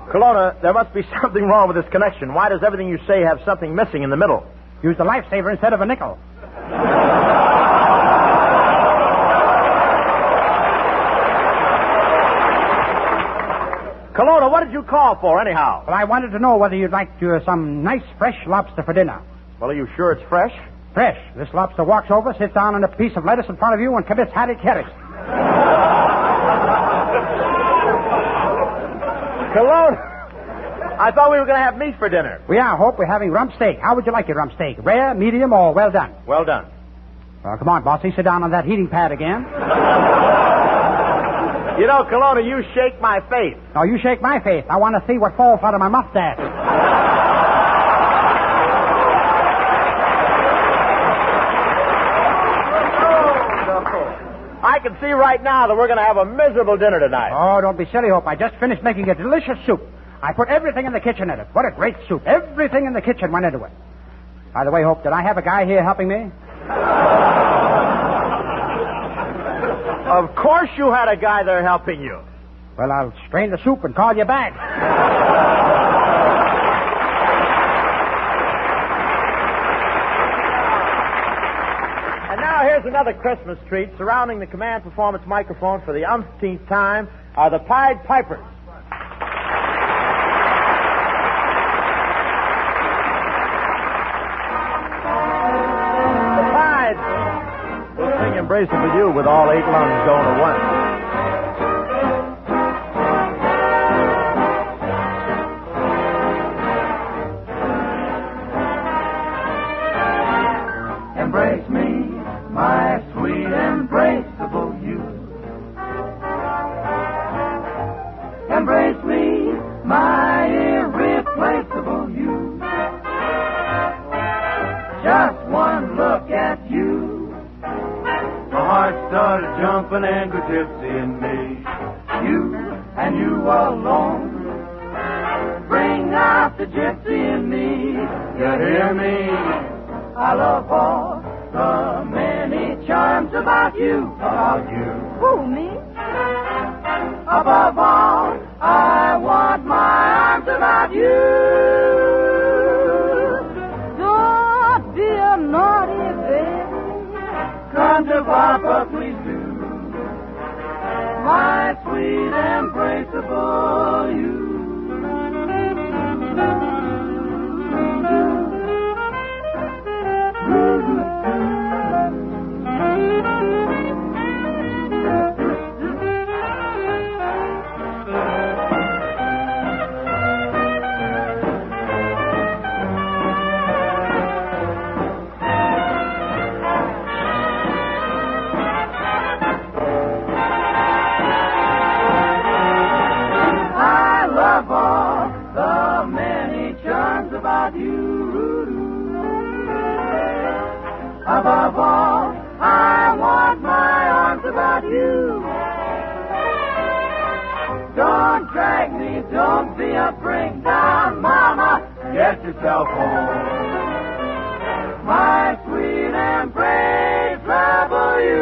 Kelowna, there must be something wrong with this connection. Why does everything you say have something missing in the middle? Use the lifesaver instead of a nickel. Kelowna, what did you call for, anyhow? Well, I wanted to know whether you'd like some nice fresh lobster for dinner. Well, are you sure it's fresh? Fresh. This lobster walks over, sits down on a piece of lettuce in front of you, and commits harry-carry. Kelowna, I thought we were going to have meat for dinner. We are, Hope. We're having rump steak. How would you like your rump steak? Rare, medium, or well done? Well done. Well, come on, bossy. Sit down on that heating pad again. You know, Kelowna, you shake my faith. No, you shake my faith. I want to see what falls out of my mustache. I can see right now that we're going to have a miserable dinner tonight. Oh, don't be silly, Hope. I just finished making a delicious soup. I put everything in the kitchen in it. What a great soup. Everything in the kitchen went into it. By the way, Hope, did I have a guy here helping me? Of course you had a guy there helping you. Well, I'll strain the soup and call you back. And now here's another Christmas treat. Surrounding the command performance microphone for the umpteenth time are the Pied Pipers. The Pied will sing Embracing with You with all 8 lungs going at once. Embrace me, my sweet embraceable you. Embrace me, my irreplaceable you. Just one look at you. My heart started jumping and go gypsy in me. You and you alone. Bring out the gypsy in me. You hear me? I love all the many charms about you. About you. Who, me? Above all, I want my arms about you. Don't be a naughty baby. Come to Papa, please do. My sweet embraceable you. Above all, I want my arms about you. Don't drag me, don't be a bring down, Mama. Get yourself home. My sweet embrace trouble you.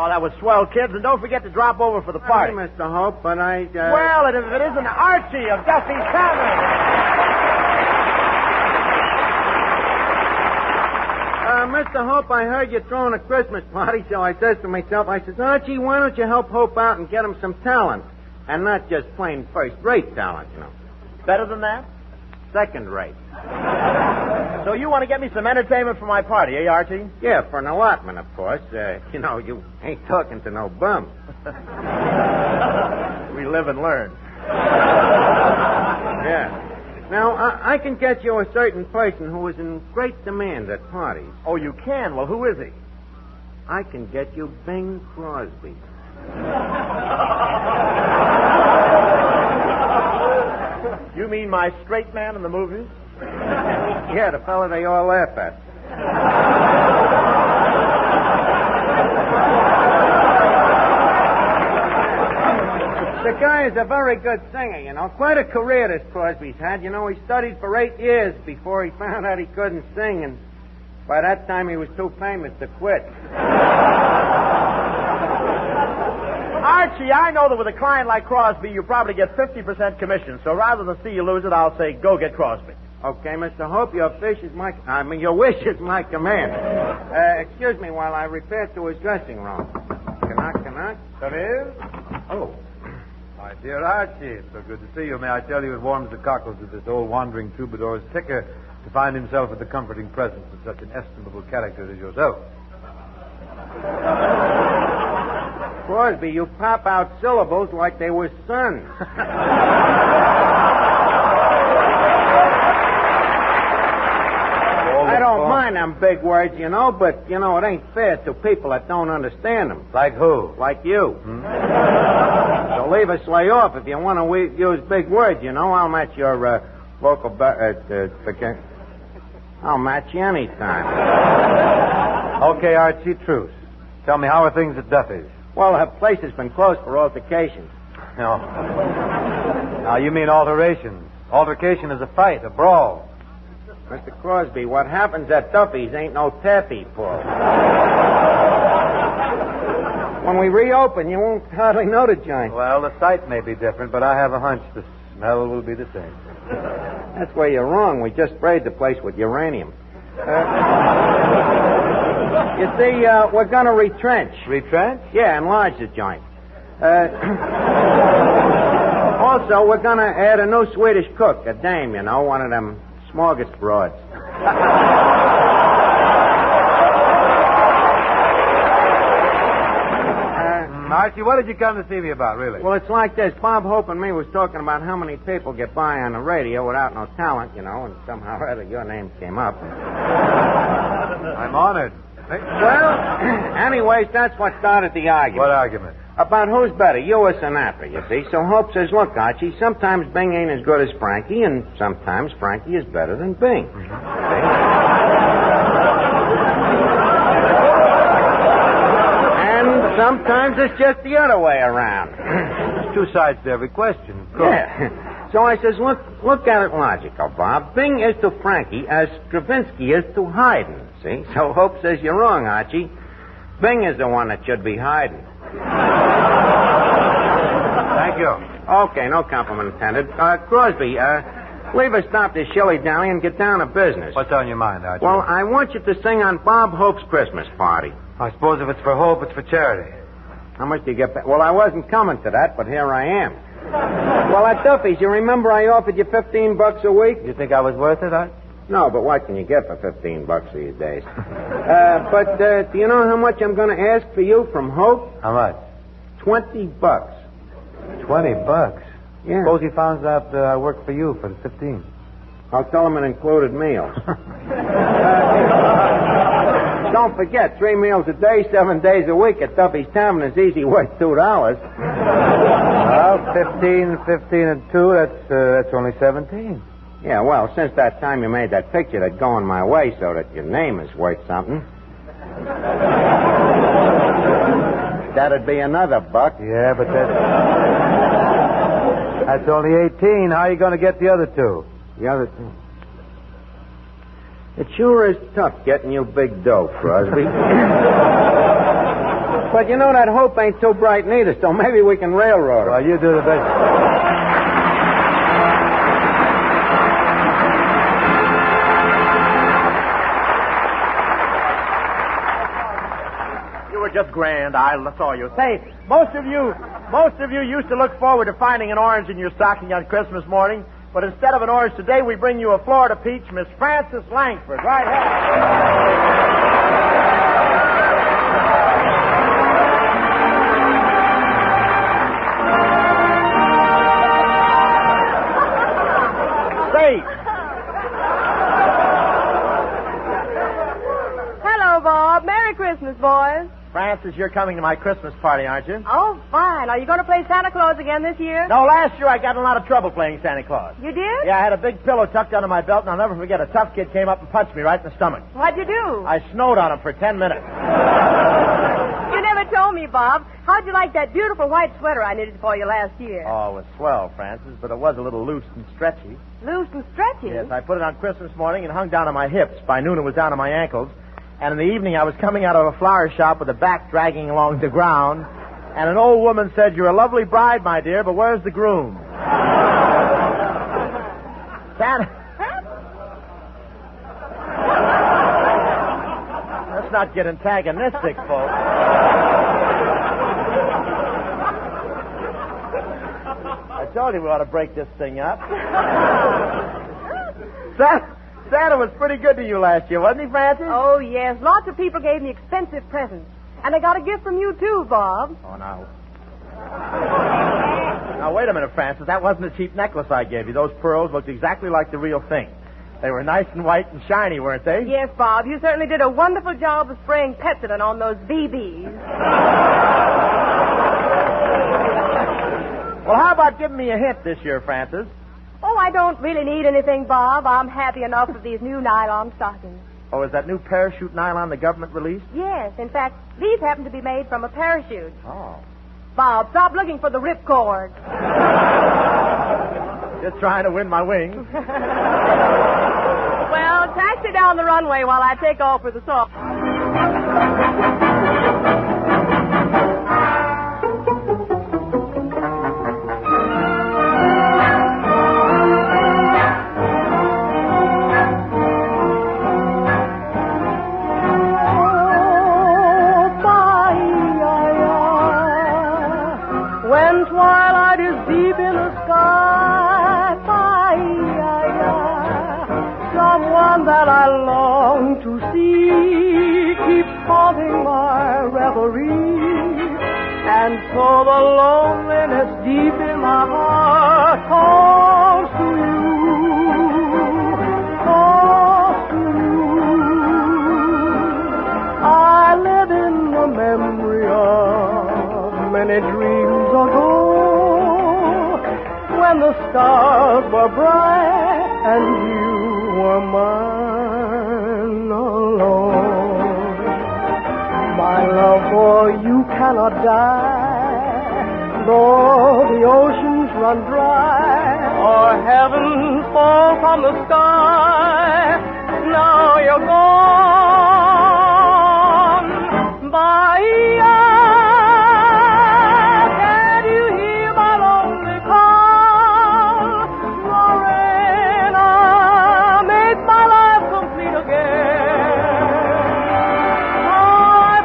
That was swell, kids, and don't forget to drop over for the party. Hey, Mr. Hope, but I... Well, if it isn't Archie of Duffy's Tavern. Mr. Hope, I heard you throwing a Christmas party, so I says to myself, I says, Archie, why don't you help Hope out and get him some talent? And not just plain first-rate talent, you know. Better than that? Second-rate. So you want to get me some entertainment for my party, eh, Archie? Yeah, for an allotment, of course. You know, you ain't talking to no bum. We live and learn. Yeah. Now, I can get you a certain person who is in great demand at parties. Oh, you can? Well, who is he? I can get you Bing Crosby. You mean my straight man in the movies? Yeah, the fella they all laugh at. The guy is a very good singer, you know. Quite a career this Crosby's had. You know, he studied for 8 years before he found out he couldn't sing, and by that time he was too famous to quit. Archie, I know that with a client like Crosby, you probably get 50% commission, so rather than see you lose it, I'll say go get Crosby. Okay, Mr. Hope, your wish is my command. Excuse me while I repair to his dressing room. Knock. Come in. Oh, my dear Archie, it's so good to see you. May I tell you, it warms the cockles of this old wandering troubadour's ticker to find himself in the comforting presence of such an estimable character as yourself. Crosby, you pop out syllables like they were sons. I don't mind them big words, you know, but, you know, it ain't fair to people that don't understand them. Like who? Like you. So leave us lay off if you want to use big words, you know. I'll match your local... I'll match you anytime. Okay, Archie, truce. Tell me, how are things at Duffy's? Well, the place has been closed for altercations. No. Now, you mean alterations. Altercation is a fight, a brawl. Mr. Crosby, what happens at Duffy's ain't no taffy pull. When we reopen, you won't hardly know the joint. Well, the site may be different, but I have a hunch the smell will be the same. That's where you're wrong. We just sprayed the place with uranium. You see, we're going to retrench. Retrench? Yeah, enlarge the joint. Also, we're going to add a new Swedish cook, a dame, you know, one of them smorgasbords. Archie, what did you come to see me about, really? Well, it's like this. Bob Hope and me was talking about how many people get by on the radio without no talent, you know, and somehow or other your name came up. I'm honored. Well, anyways, that's what started the argument. What argument? About who's better, you or Sinatra, you see. So Hope says, look, Archie, sometimes Bing ain't as good as Frankie, and sometimes Frankie is better than Bing. And sometimes it's just the other way around. There's two sides to every question. Yeah. So I says, look at it logical, Bob. Bing is to Frankie as Stravinsky is to Haydn, see? So Hope says you're wrong, Archie. Bing is the one that should be Haydn. Thank you. Okay, no compliment intended. Crosby, leave us stop this shilly-dally and get down to business. What's on your mind, Archie? Well, I want you to sing on Bob Hope's Christmas party. I suppose if it's for Hope, it's for charity. How much do you get back? Well, I wasn't coming to that, but here I am. Well, at Duffy's, you remember I offered you $15 a week? You think I was worth it, Archie? No, but what can you get for $15 these days? But do you know how much I'm going to ask for you from Hope? How much? $20. $20? Yeah. Suppose he finds out I work for you for the 15. I'll tell him it included meals. Don't forget, 3 meals a day, 7 days a week at Duffy's Tavern is easy worth $2. Well, 15 and 2, that's only 17. Yeah, well, since that time you made that picture that's going my way so that your name is worth something. That'd be another buck. Yeah, but that's only 18. How are you going to get the other 2? The other 2. It sure is tough getting you big dough, Crosby. But you know, that hope ain't too bright neither, so maybe we can railroad her. Well, you do the best. You were just grand. I saw you. Say, most of you used to look forward to finding an orange in your stocking on Christmas morning. But instead of an orange today, we bring you a Florida peach, Miss Frances Langford. Right ahead. Say. Hello, Bob. Merry Christmas, boys. Frances, you're coming to my Christmas party, aren't you? Oh, fine. Are you going to play Santa Claus again this year? No, last year I got in a lot of trouble playing Santa Claus. You did? Yeah, I had a big pillow tucked under my belt, and I'll never forget a tough kid came up and punched me right in the stomach. What'd you do? I snowed on him for 10 minutes. You never told me, Bob. How'd you like that beautiful white sweater I knitted for you last year? Oh, it was swell, Frances, but it was a little loose and stretchy. Loose and stretchy? Yes, I put it on Christmas morning and hung down on my hips. By noon, it was down on my ankles. And in the evening, I was coming out of a flower shop with a back dragging along the ground, and an old woman said, "You're a lovely bride, my dear, but where's the groom?" Santa... Let's not get antagonistic, folks. I told you we ought to break this thing up. Santa was pretty good to you last year, wasn't he, Francis? Oh, yes. Lots of people gave me expensive presents. And I got a gift from you, too, Bob. Oh, now. Now, wait a minute, Francis. That wasn't a cheap necklace I gave you. Those pearls looked exactly like the real thing. They were nice and white and shiny, weren't they? Yes, Bob. You certainly did a wonderful job of spraying Pepsodent on those BBs. Well, how about giving me a hint this year, Francis? Oh, I don't really need anything, Bob. I'm happy enough with these new nylon stockings. Oh, is that new parachute nylon the government released? Yes. In fact, these happen to be made from a parachute. Oh. Bob, stop looking for the ripcord. Just trying to win my wings. Well, taxi down the runway while I take off with the saw. That I long to see keeps haunting my reverie, and so the loneliness deep in my heart calls to you, calls to you. I live in the memory of many dreams ago, when the stars were bright and you were mine alone. My love for you cannot die, though the oceans run dry, or heaven fall from the sky. Now you're gone, Bahia. Can you hear my lonely call? Lorena, make my life complete again. I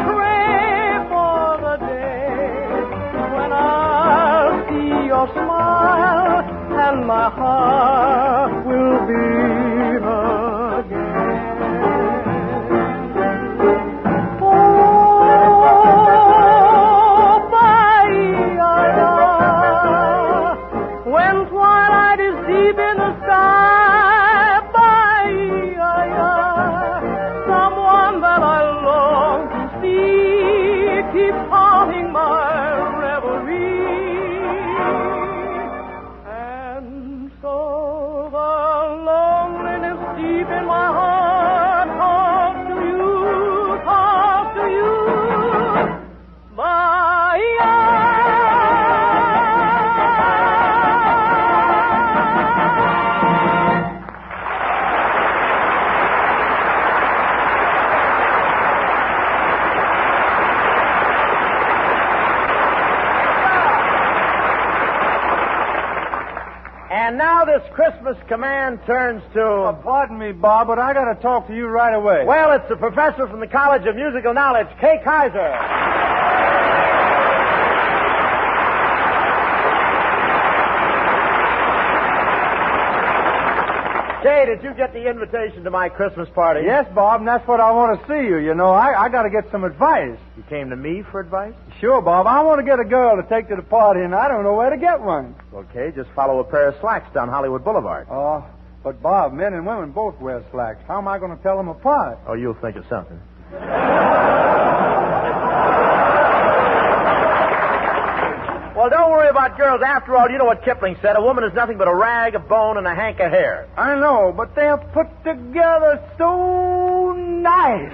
pray for the day when I'll see your smile and my heart will beat again. Christmas command turns to... Pardon me, Bob, but I got to talk to you right away. Well, it's the professor from the College of Musical Knowledge, Kay Kaiser. Kay, did you get the invitation to my Christmas party? Yes, Bob, and that's what I want to see you. You know, I got to get some advice. You came to me for advice? Sure, Bob. I want to get a girl to take to the party, and I don't know where to get one. Okay, just follow a pair of slacks down Hollywood Boulevard. Oh, but Bob, men and women both wear slacks. How am I going to tell them apart? Oh, you'll think of something. Well, don't worry about girls. After all, you know what Kipling said. A woman is nothing but a rag, a bone, and a hank of hair. I know, but they're put together so nice.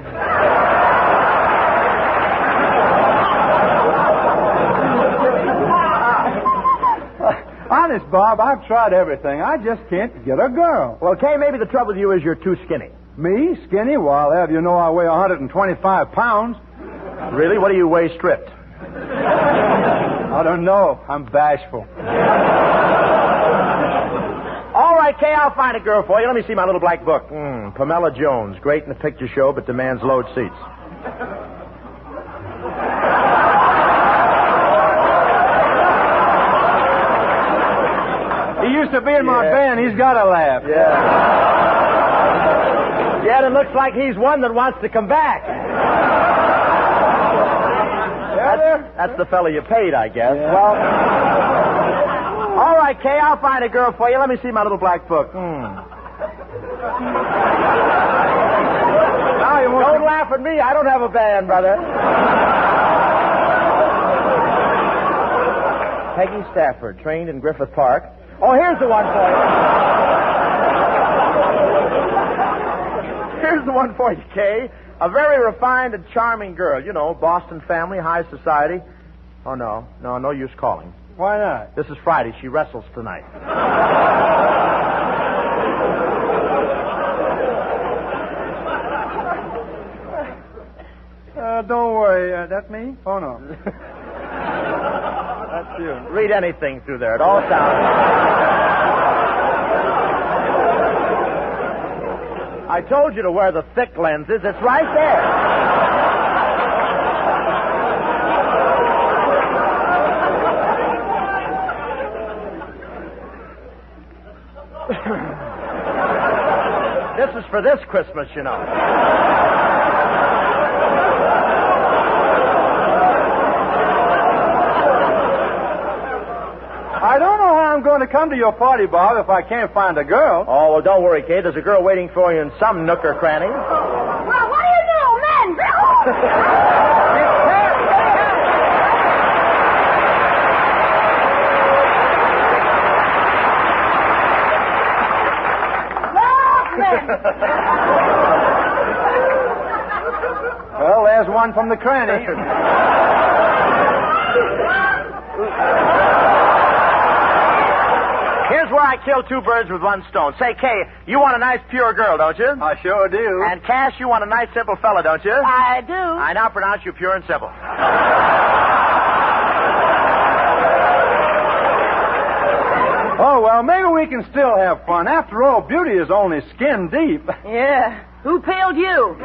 Honest, Bob, I've tried everything. I just can't get a girl. Well, Kay, maybe the trouble with you is you're too skinny. Me? Skinny? Well, I'll have you know I weigh 125 pounds. Really? What do you weigh stripped? I don't know. I'm bashful. All right, Kay, I'll find a girl for you. Let me see my little black book. Pamela Jones. Great in the picture show, but demands load seats. He used to be in my band. He's got to laugh. Yeah, it looks like he's one that wants to come back. That's the fella you paid, I guess. Yeah. Well, all right, Kay, I'll find a girl for you. Let me see my little black book. Now Don't laugh at me. I don't have a band, brother. Peggy Stafford, trained in Griffith Park. Oh, here's the one for you. Here's the one for you, Kay. A very refined and charming girl. You know, Boston family, high society. Oh, no use calling. Why not? This is Friday. She wrestles tonight. Don't worry. That's me? Oh, no. That's you. Read anything through there. It all sounds... I told you to wear the thick lenses. It's right there. This is for this Christmas, you know. I don't know how I'm going to come to your party, Bob, if I can't find a girl. Oh, well, don't worry, Kay. There's a girl waiting for you in some nook or cranny. Well, what do you do, men? Well, there's one from the cranny. Here's where I kill two birds with one stone. Say, Kay, you want a nice, pure girl, don't you? I sure do. And Cash, you want a nice, simple fella, don't you? I do. I now pronounce you pure and simple. Oh, well, maybe we can still have fun. After all, beauty is only skin deep. Yeah. Who peeled you?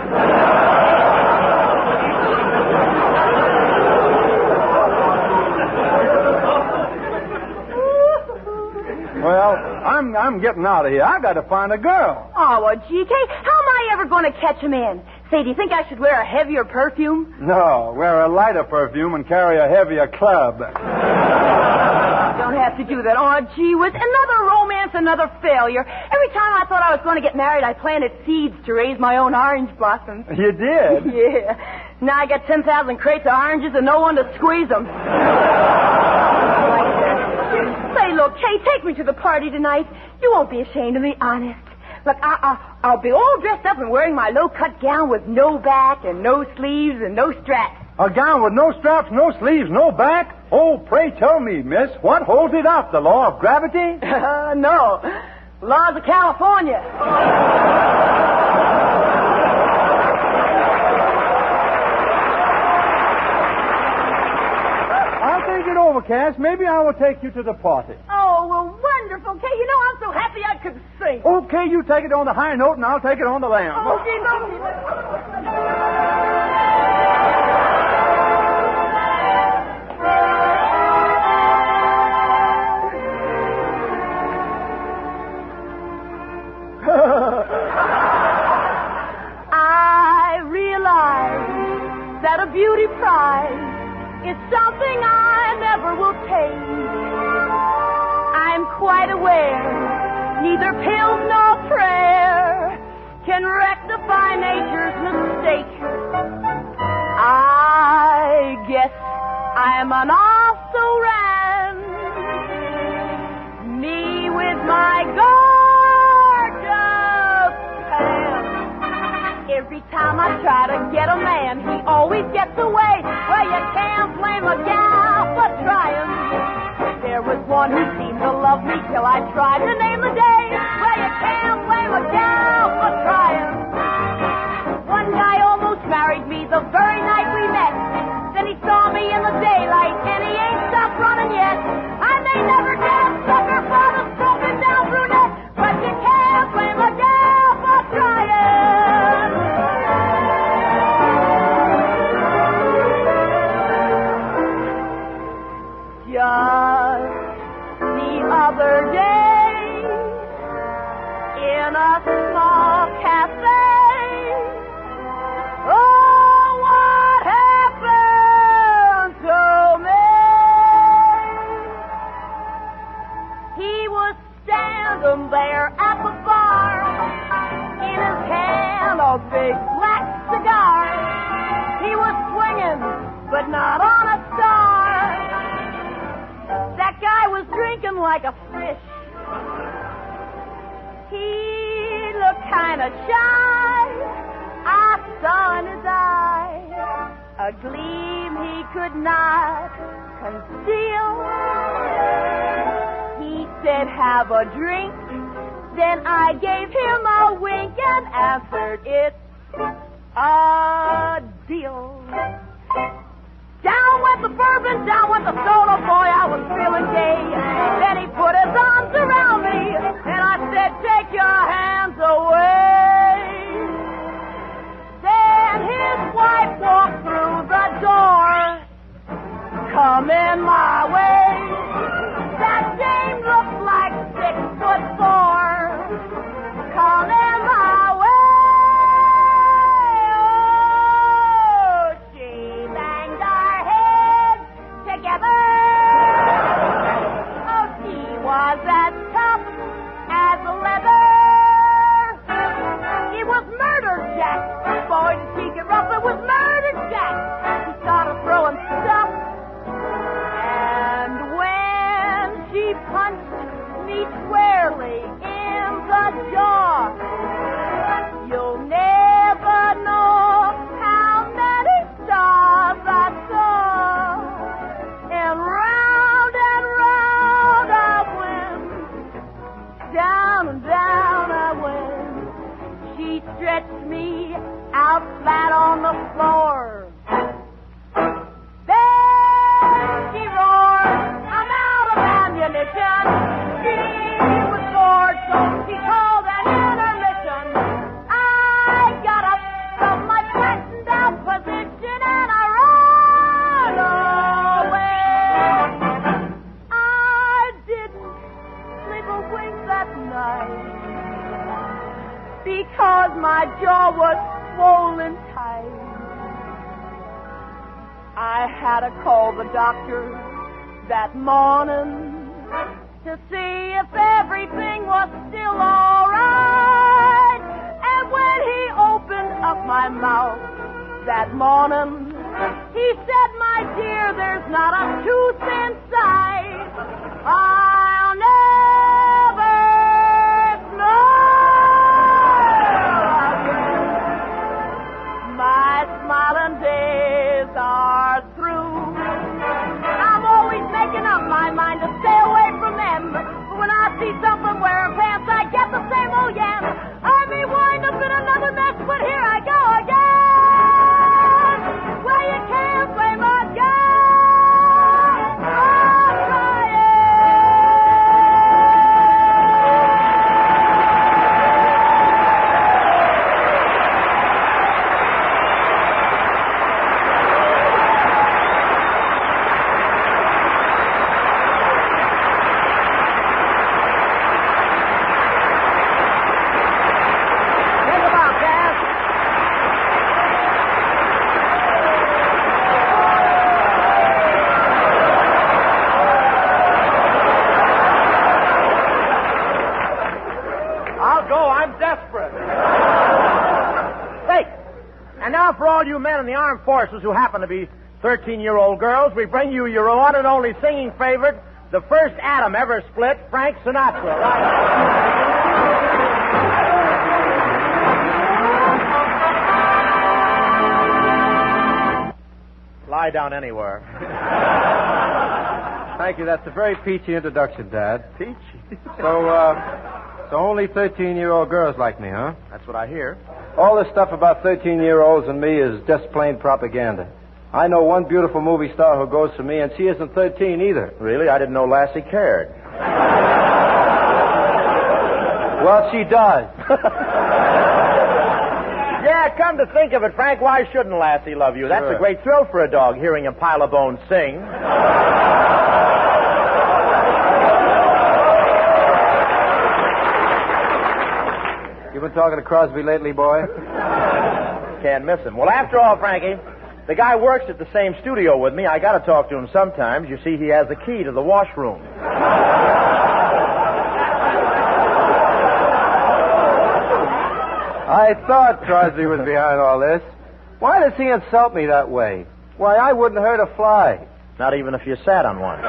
Well, I'm getting out of here. I got to find a girl. Oh, well, GK, how am I ever going to catch him in? Say, do you think I should wear a heavier perfume? No, wear a lighter perfume and carry a heavier club. Don't have to do that. Oh, gee whiz, another romance, another failure. Every time I thought I was going to get married, I planted seeds to raise my own orange blossoms. You did? Yeah. Now I got 10,000 crates of oranges and no one to squeeze them. Say, look, Kay, take me to the party tonight. You won't be ashamed of me, honest. Look, I'll be all dressed up and wearing my low-cut gown with no back and no sleeves and no straps. A gown with no straps, no sleeves, no back? Oh, pray tell me, miss, what holds it up? The law of gravity? No. Laws of California. I'll think it over, Cass. Maybe I will take you to the party. Oh, well, wonderful. Kay, you know I'm so happy I could sing. Okay, you take it on the high note, and I'll take it on the lamb. Okay, no. I realize that a beauty prize is something I never will take. I'm quite aware neither pills nor prayer can rectify nature's mistake. I guess I'm an also-ran. Me with my gorgeous Pam. Every time I try to get a man, he always gets away. Well, you can't blame a gal for trying. There was one who seemed to love me till I tried to name the day. Well, you can't blame a gal for trying. One guy almost married me the very night we met. Then he saw me in the daylight, and he ain't stopped running yet. I may never get a sucker for the broken down brunette, but you can't blame a gal for trying. Just the other day, in a small cafe, oh, what happened to me? He was standing there at the bar, in his hand a big black cigar. He was swinging, but not on a star. That guy was drinking like a fish. He looked kind of shy. I saw in his eye a gleam he could not conceal. He said, have a drink. Then I gave him a wink and answered, it's a deal. Down went the bourbon, down went the soda, boy, I was feeling gay. Then he put his arms around me, and I said, take your hands away. Then his wife walked through the door, coming my way. That dame looked like 6'4", coming my way. Oh, she was as tough as leather. It was Murder Jack. Boy, did she get rough. It was Murder Jack. He started throwing stuff. And when she punched me squarely in the jaw, you'll never know how many stars I saw. And round I went, down and down I went. She stretched me out flat on the floor. Then she roared, I'm out of ammunition. She was bored, so she called an intermission. I got up from my flattened out position and I ran away. I didn't sleep a wink that night because my jaw was swollen tight. I had to call the doctor that morning to see if everything was still all right. And when he opened up my mouth that morning, he said, my dear, there's not a tooth inside. I'll never smile. My smiling days are through. I'm always making up my mind to stay away from them. But when I see someone wearing pants, I get the same old yam. I may wind up in another mess, but here I go again. Well, you can't blame a guy now, for all you men in the armed forces who happen to be 13-year-old girls, we bring you your one and only singing favorite, the first atom ever split, Frank Sinatra. Lie down anywhere. Thank you. That's a very peachy introduction, Dad. Peachy? So only 13-year-old girls like me, huh? That's what I hear. All this stuff about 13-year-olds and me is just plain propaganda. I know one beautiful movie star who goes for me, and she isn't 13 either. Really? I didn't know Lassie cared. Well, she does. Yeah, come to think of it, Frank, why shouldn't Lassie love you? That's Sure. a great thrill for a dog, hearing a pile of bones sing. You been talking to Crosby lately, boy? Can't miss him. Well, after all, Frankie, the guy works at the same studio with me. I got to talk to him sometimes. You see, he has the key to the washroom. I thought Crosby was behind all this. Why does he insult me that way? Why, I wouldn't hurt a fly. Not even if you sat on one.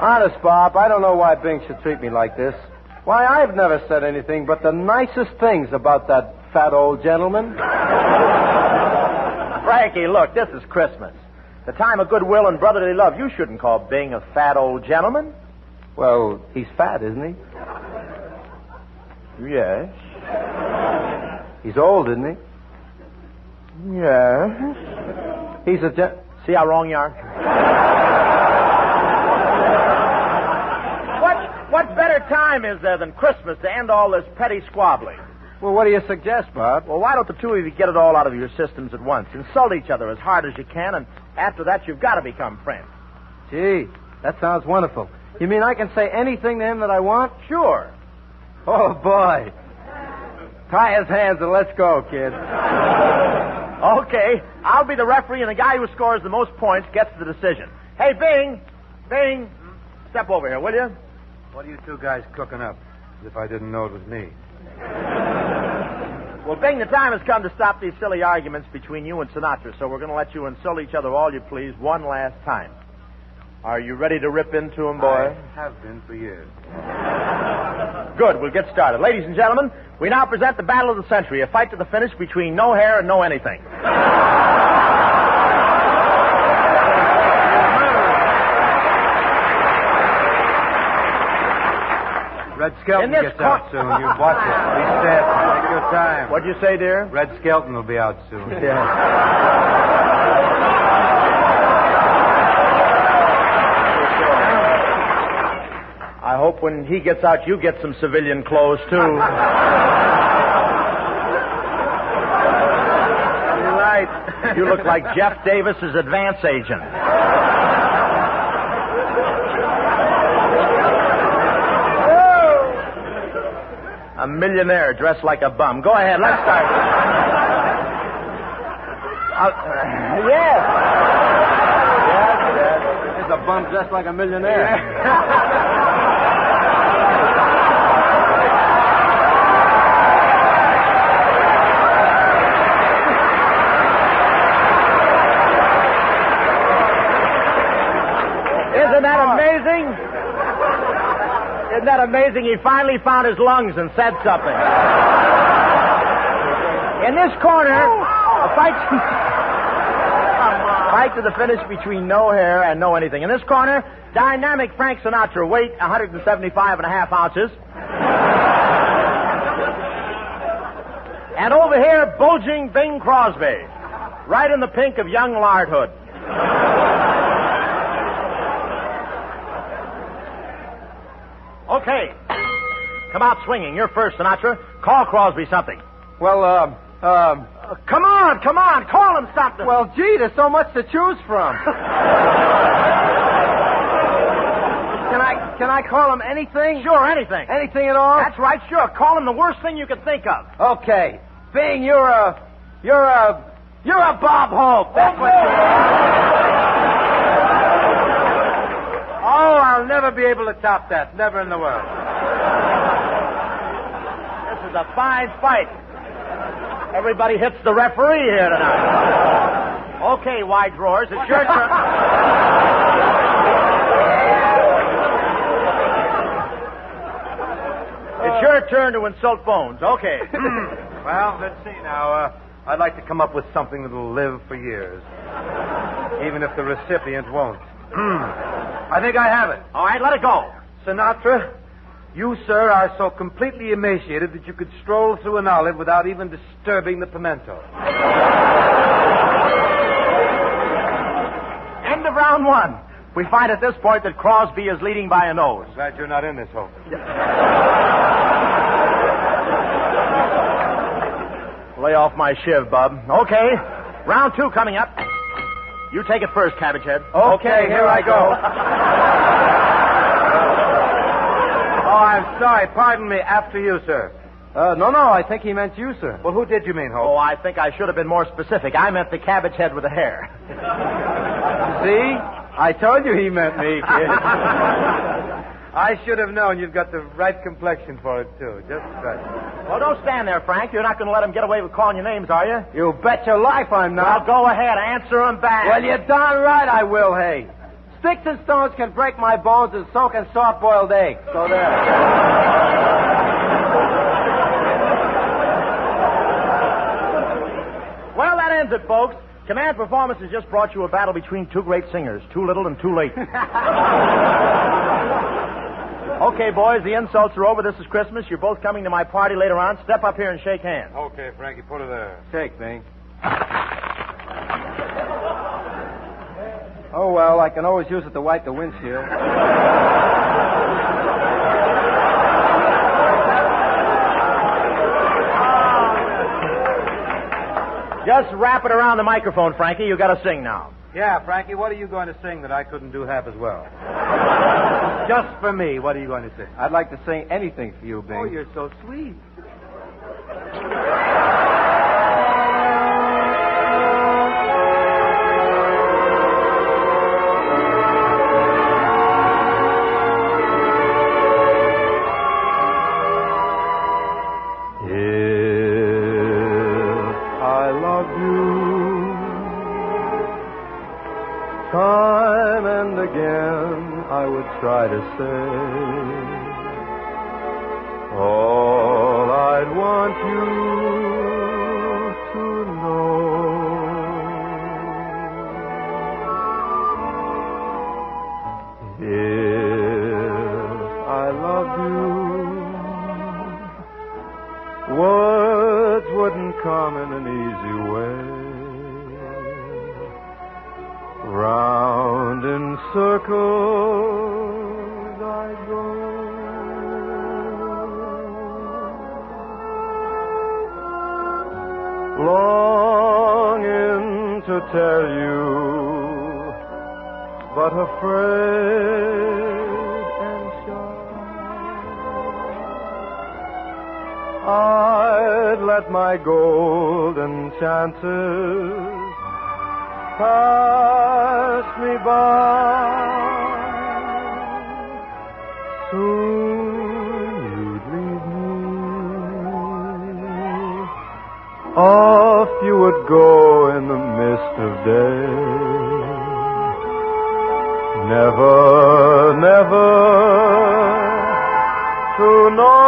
Honest, Bob, I don't know why Bing should treat me like this. Why, I've never said anything but the nicest things about that fat old gentleman. Frankie, look, this is Christmas. The time of goodwill and brotherly love. You shouldn't call Bing a fat old gentleman. Well, he's fat, isn't he? Yes. He's old, isn't he? Yes. He's a See how wrong you are? What better time is there than Christmas to end all this petty squabbling? Well, what do you suggest, Bob? Well, why don't the two of you get it all out of your systems at once? Insult each other as hard as you can, and after that, you've got to become friends. Gee, that sounds wonderful. You mean I can say anything to him that I want? Sure. Oh, boy. Tie his hands and let's go, kid. Okay, I'll be the referee, and the guy who scores the most points gets the decision. Hey, Bing, step over here, will you? What are you two guys cooking up? As if I didn't know it was me. Well, Bing, the time has come to stop these silly arguments between you and Sinatra, so we're going to let you insult each other all you please one last time. Are you ready to rip into him, boy? I have been for years. Good, we'll get started. Ladies and gentlemen, we now present the battle of the century, a fight to the finish between no hair and no anything. Red Skelton gets out soon. You watch it. Be steady. Take your time. What'd you say, dear? Red Skelton will be out soon. Yeah. I hope when he gets out, you get some civilian clothes, too. You're right. You look like Jeff Davis's advance agent. A millionaire dressed like a bum. Go ahead, let's start. Yes. He's a bum dressed like a millionaire. Isn't that amazing? Isn't that amazing? He finally found his lungs and said something. In this corner, a fight to the finish between no hair and no anything. In this corner, dynamic Frank Sinatra, weight 175.5 ounces. And over here, bulging Bing Crosby, right in the pink of young lardhood. Okay. Come out swinging. You're first, Sinatra. Call Crosby something. Well, Come on. Call him something. well, gee, there's so much to choose from. Can I call him anything? Sure, anything. Anything at all? That's right, sure. Call him the worst thing you can think of. Okay. Bing, you're a Bob Hope. That's what you Oh, I'll never be able to top that. Never in the world. This is is a fine fight. Everybody hits the referee here tonight. Okay, wide drawers, it's your turn. It's your turn to insult Bones. Okay. Well, let's see now. I'd like to come up with something that'll live for years. Even if the recipient won't. I think I have it. All right, let it go. Sinatra, you, sir, are so completely emaciated that you could stroll through an olive without even disturbing the pimento. End of round one. We find at this point that Crosby is leading by a nose. I'm glad you're not in this, Hope. Lay off my shiv, bub. Okay. Round two coming up. You take it first, Cabbage Head. Okay, here I go. Oh, I'm sorry. Pardon me. After you, sir. No, I think he meant you, sir. Well, who did you mean, Hope? Oh, I think I should have been more specific. I meant the Cabbage Head with the hair. See? I told you he meant me, kid. I should have known you've got the right complexion for it, too. Just right. Well, don't stand there, Frank. You're not going to let him get away with calling you names, are you? You bet your life I'm not. Well, go ahead. Answer him back. Well, you're darn right I will, hey. Sticks and stones can break my bones and so can soft-boiled eggs. So there. Well, that ends it, folks. Command Performance has just brought you a battle between two great singers, Too Little and Too Late. Okay, boys, the insults are over. This is Christmas. You're both coming to my party later on. Step up here and shake hands. Okay, Frankie, put her there. Shake, Bing. Oh, well, I can always use it to wipe the windshield. Just wrap it around the microphone, Frankie. You got to sing now. Yeah, Frankie, what are you going to sing that I couldn't do half as well? Just for me, what are you going to sing? I'd like to sing anything for you, Bing. Oh, you're so sweet. Time and again I would try to say all I'd want you to know. If I loved you, words wouldn't come in an easy way. Round in circles I go, longing to tell you, but afraid and shy. I'd let my golden chances pass me by. Soon you'd leave me. Off you would go in the mist of day. Never, never to know.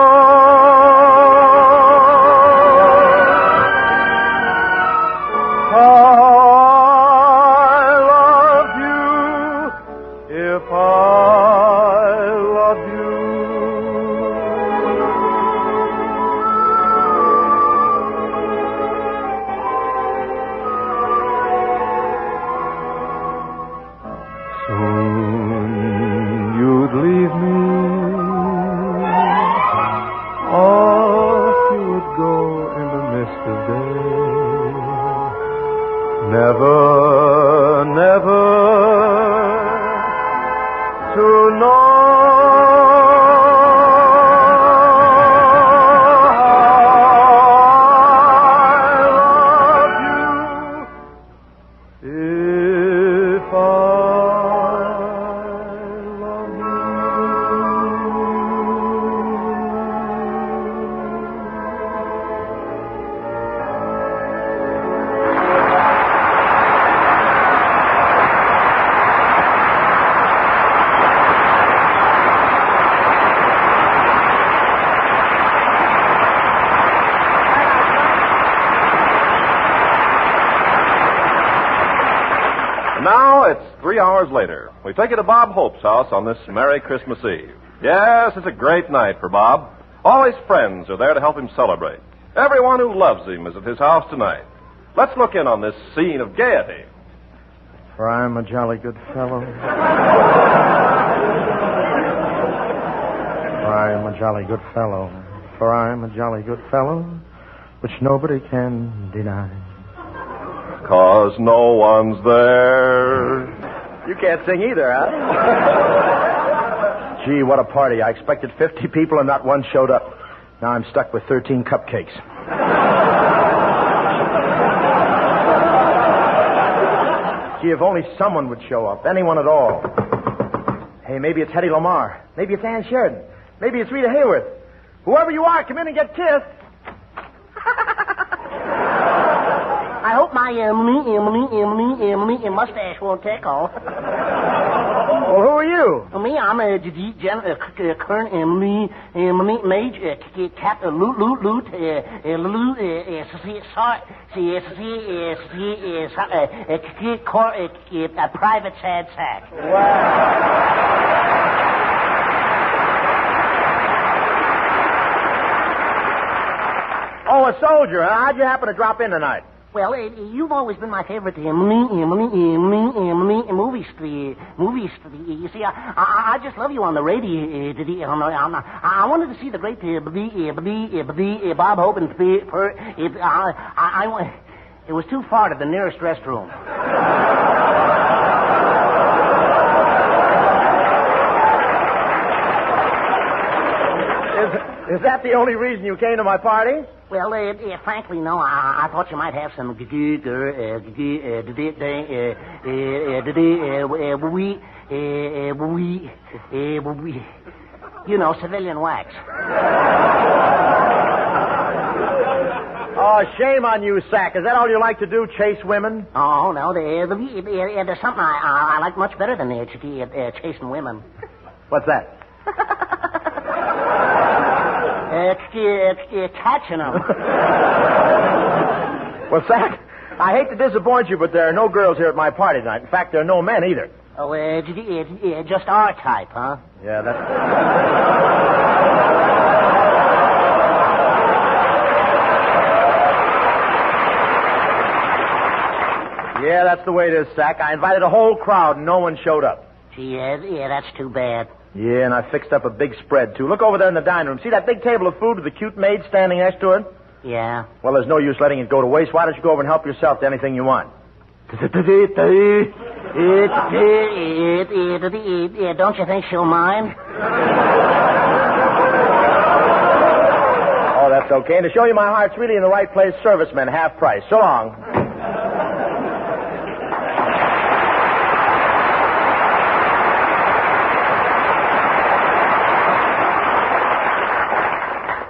3 hours later. We take you to Bob Hope's house on this Merry Christmas Eve. Yes, it's a great night for Bob. All his friends are there to help him celebrate. Everyone who loves him is at his house tonight. Let's look in on this scene of gaiety. For I'm a jolly good fellow. For I am a jolly good fellow. For I am a jolly good fellow, which nobody can deny. 'Cause no one's there. You can't sing either, huh? Gee, what a party. I expected 50 people and not one showed up. Now I'm stuck with 13 cupcakes. Gee, if only someone would show up. Anyone at all. Hey, maybe it's Hedy Lamarr. Maybe it's Ann Sheridan. Maybe it's Rita Hayworth. Whoever you are, come in and get kissed. I hope my mustache won't tickle. Well, who are you? Me, I'm a current Major Captain Private Sad Sack. Oh, a soldier, huh? How'd you happen to drop in tonight? Well, you've always been my favorite movie star. You see, I just love you on the radio. I wanted to see the great Bob Hope, and it was too far to the nearest restroom. Is that the only reason you came to my party? Well, frankly, no. I thought you might have some civilian wax. Oh, shame on you, Sack. Is that all you like to do, chase women? Oh, no. There's something I like much better than chasing women. What's that? Catching them. Well, Sack, I hate to disappoint you, but there are no girls here at my party tonight. In fact, there are no men either. Oh, just our type, huh? Yeah, that's... Yeah, that's the way it is, Sack. I invited a whole crowd and no one showed up. Gee, yeah, that's too bad. Yeah, and I fixed up a big spread, too. Look over there in the dining room. See that big table of food with the cute maid standing next to it? Yeah. Well, there's no use letting it go to waste. Why don't you go over and help yourself to anything you want? Don't you think she'll mind? Oh, that's okay. And to show you my heart's really in the right place, servicemen, half price. So long.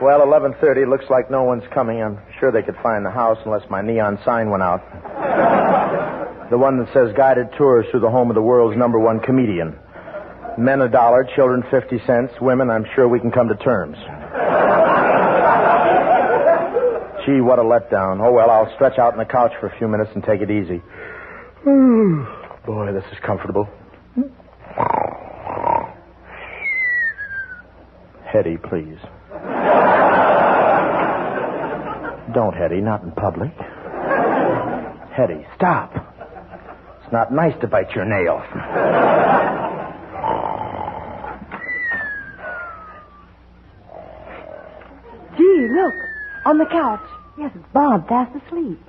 Well, 11:30. Looks like no one's coming. I'm sure they could find the house unless my neon sign went out. The one that says guided tours through the home of the world's #1 comedian. Men $1, children 50 cents. Women, I'm sure we can come to terms. Gee, what a letdown. Oh, well, I'll stretch out on the couch for a few minutes and take it easy. Boy, this is comfortable. Hetty, please. Don't, Hetty, not in public. Hetty, stop. It's not nice to bite your nail. Gee, look, on the couch. Yes, it's Bob, fast asleep.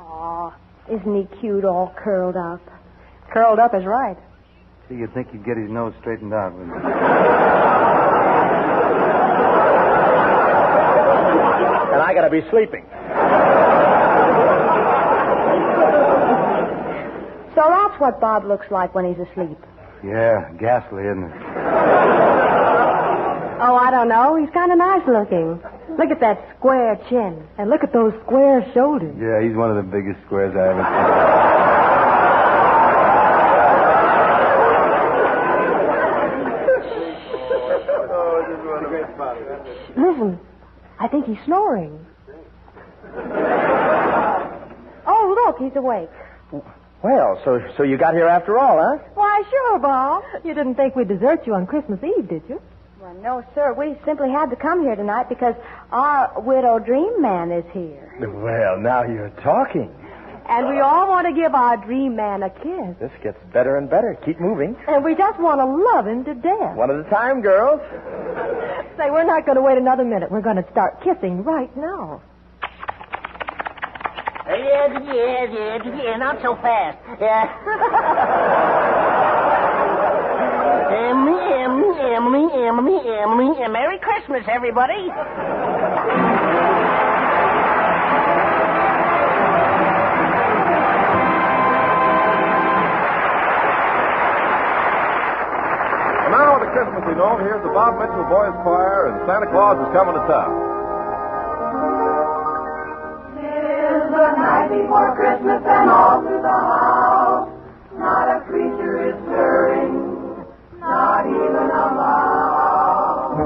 Aw, isn't he cute, all curled up? Curled up is right. See, you'd think he'd get his nose straightened out, wouldn't you? And I gotta be sleeping. So that's what Bob looks like when he's asleep. Yeah, ghastly, isn't it? Oh, I don't know. He's kind of nice looking. Look at that square chin. And look at those square shoulders. Yeah, he's one of the biggest squares I ever seen. Listen, I think he's snoring. Oh, look, he's awake. Well, so you got here after all, huh? Why, sure, Bob. You didn't think we'd desert you on Christmas Eve, did you? Well, no, sir. We simply had to come here tonight because our widow dream man is here. Well, now you're talking. And we all want to give our dream man a kiss. This gets better and better. Keep moving. And we just want to love him to death. One at a time, girls. Say, we're not going to wait another minute. We're going to start kissing right now. Yeah, not so fast. Emily, Merry Christmas, everybody. Now on the Christmassy note, here's the Bob Mitchell Boys Choir and Santa Claus is Coming to Town. Tis the night before Christmas and all through the house not a creature is stirring, not even a mouse.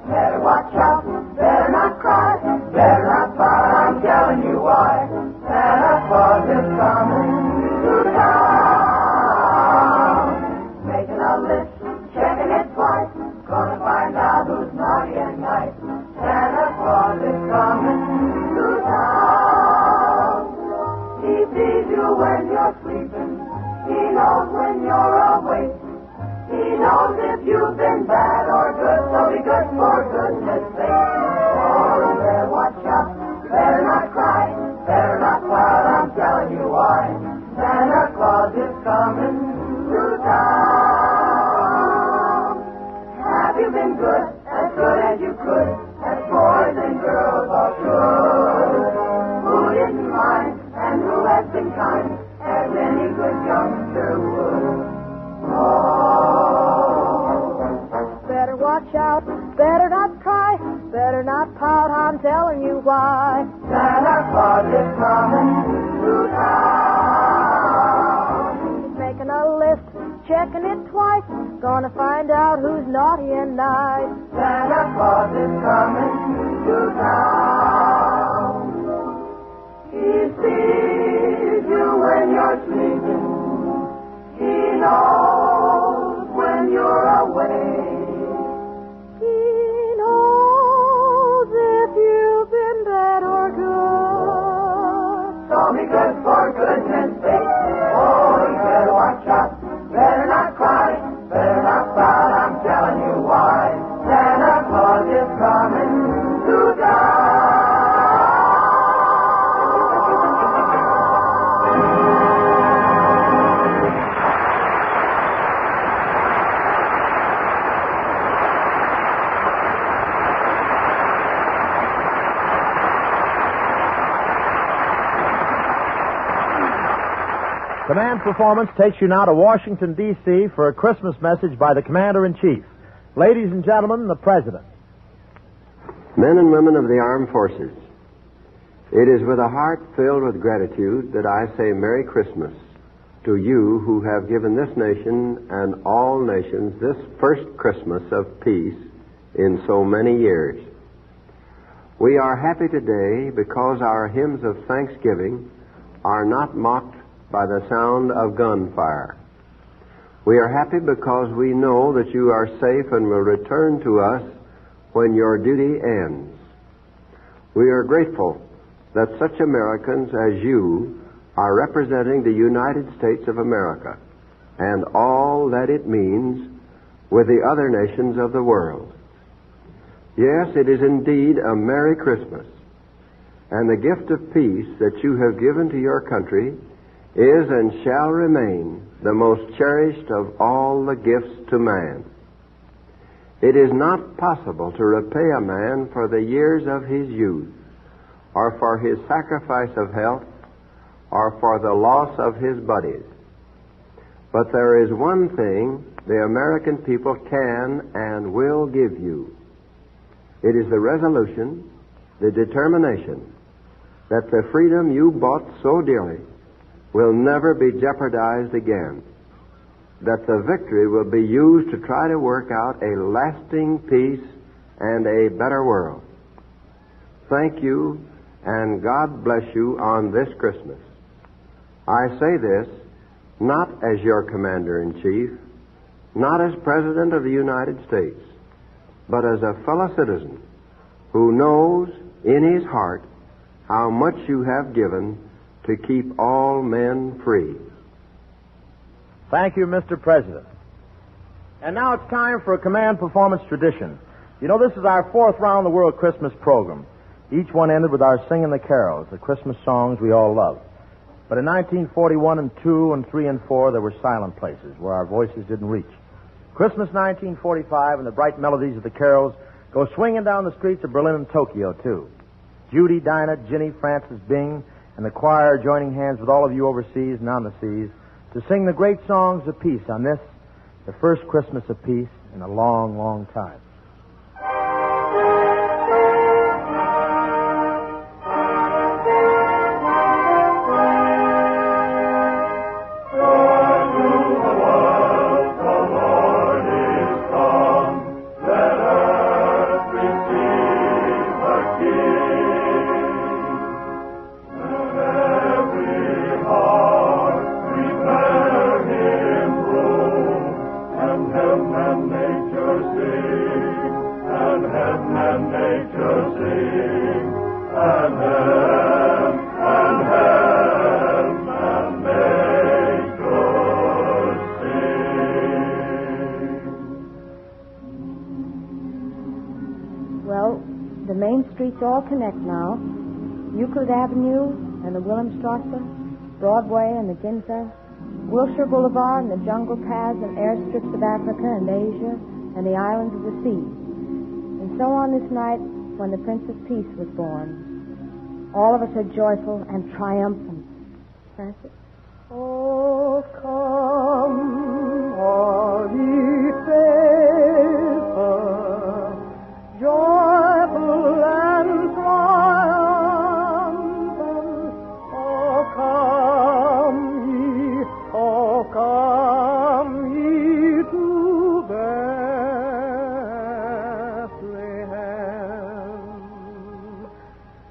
Better watch out, better not cry, better not pout, I'm telling you why. Santa Claus is coming to town. Making a list, checking it twice, gonna find out who's naughty and nice. Santa Claus is coming to town. He sees you when you're sleeping, he knows when you're awake. He knows if you've been bad or good, so be good for goodness sake. Oh, you better watch out, better not cry, better not pout, I'm telling you why. Santa Claus is coming to town. Have you been good as you could, as boys and girls all should? Who didn't mind and who has been kind, as any good youngster would? Better watch out, better not cry, better not pout, I'm telling you why. Santa Claus is coming to town. He's making a list, checking it twice, gonna find out who's naughty and nice. Santa Claus is coming to town. He sees you when you're sleeping, he knows when you're awake. He knows if you've been bad or good. So be good for goodness sake. Oh, you better watch out, better not cry, better not pout, I'm telling you why. Santa Claus is coming to town. Command Performance takes you now to Washington, D.C. for a Christmas message by the Commander-in-Chief. Ladies and gentlemen, the President. Men and women of the armed forces, it is with a heart filled with gratitude that I say Merry Christmas to you who have given this nation and all nations this first Christmas of peace in so many years. We are happy today because our hymns of thanksgiving are not mocked by the sound of gunfire. We are happy because we know that you are safe and will return to us when your duty ends. We are grateful that such Americans as you are representing the United States of America and all that it means with the other nations of the world. Yes, it is indeed a Merry Christmas, and the gift of peace that you have given to your country is and shall remain the most cherished of all the gifts to man. It is not possible to repay a man for the years of his youth, or for his sacrifice of health, or for the loss of his buddies. But there is one thing the American people can and will give you. It is the resolution, the determination, that the freedom you bought so dearly will never be jeopardized again, that the victory will be used to try to work out a lasting peace and a better world. Thank you, and God bless you on this Christmas. I say this not as your commander-in-chief, not as President of the United States, but as a fellow citizen who knows in his heart how much you have given to keep all men free. Thank you, Mr. President. And now it's time for a command performance tradition. You know, this is our fourth round-the-world Christmas program. Each one ended with our singing the carols, the Christmas songs we all love. But in 1941 and 2 and 3 and 4, there were silent places where our voices didn't reach. Christmas 1945 and the bright melodies of the carols go swinging down the streets of Berlin and Tokyo, too. Judy, Dinah, Ginny, Francis, Bing, and the choir joining hands with all of you overseas and on the seas to sing the great songs of peace on this, the first Christmas of peace in a long, long time. All connect now. Euclid Avenue and the Wilhelmstrasse, Broadway and the Ginza, Wilshire Boulevard and the jungle paths and airstrips of Africa and Asia and the islands of the sea. And so on this night when the Prince of Peace was born. All of us are joyful and triumphant. Francis? Oh, come, all ye faithful, joyful and triumphant. Oh, come ye to Bethlehem.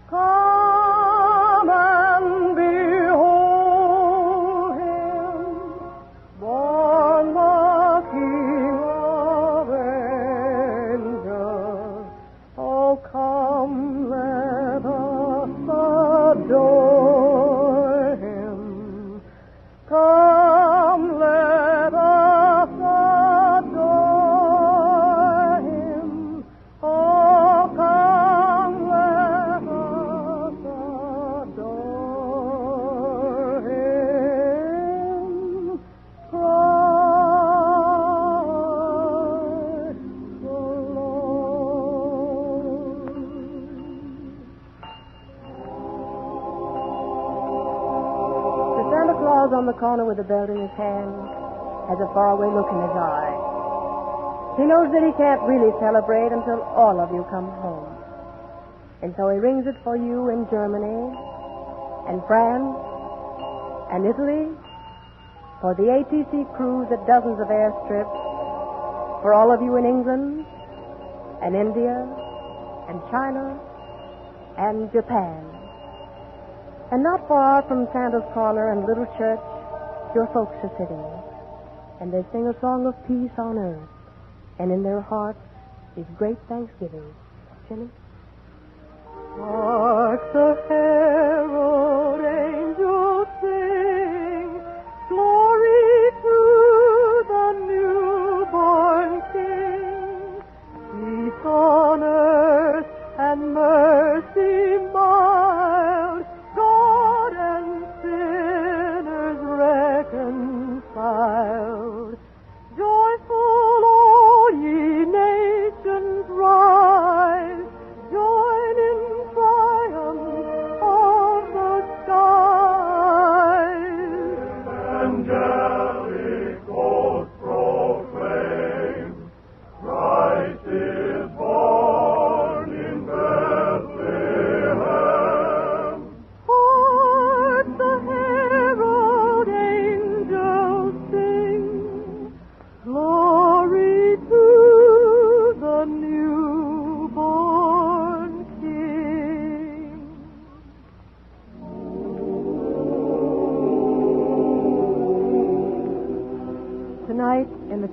Come and behold him, born the King of angels. Oh, come, let us adore him. Come, let us adore him. Oh, come, let us adore him. Christ the Lord. The Santa Claus on the corner with a belt in his hand has a faraway look in his eye. He knows that he can't really celebrate until all of you come home. And so he rings it for you in Germany and France and Italy, for the ATC crews at dozens of airstrips, for all of you in England and India and China and Japan. And not far from Santa's Corner and Little Church, your folks are sitting, and they sing a song of peace on earth, and in their hearts is great thanksgiving. Jimmy? Hark the herald angels sing, glory to the newborn King. Peace on earth and mercy mild, God and sinners reconciled. Joyful, all ye nations rise, join in triumph, all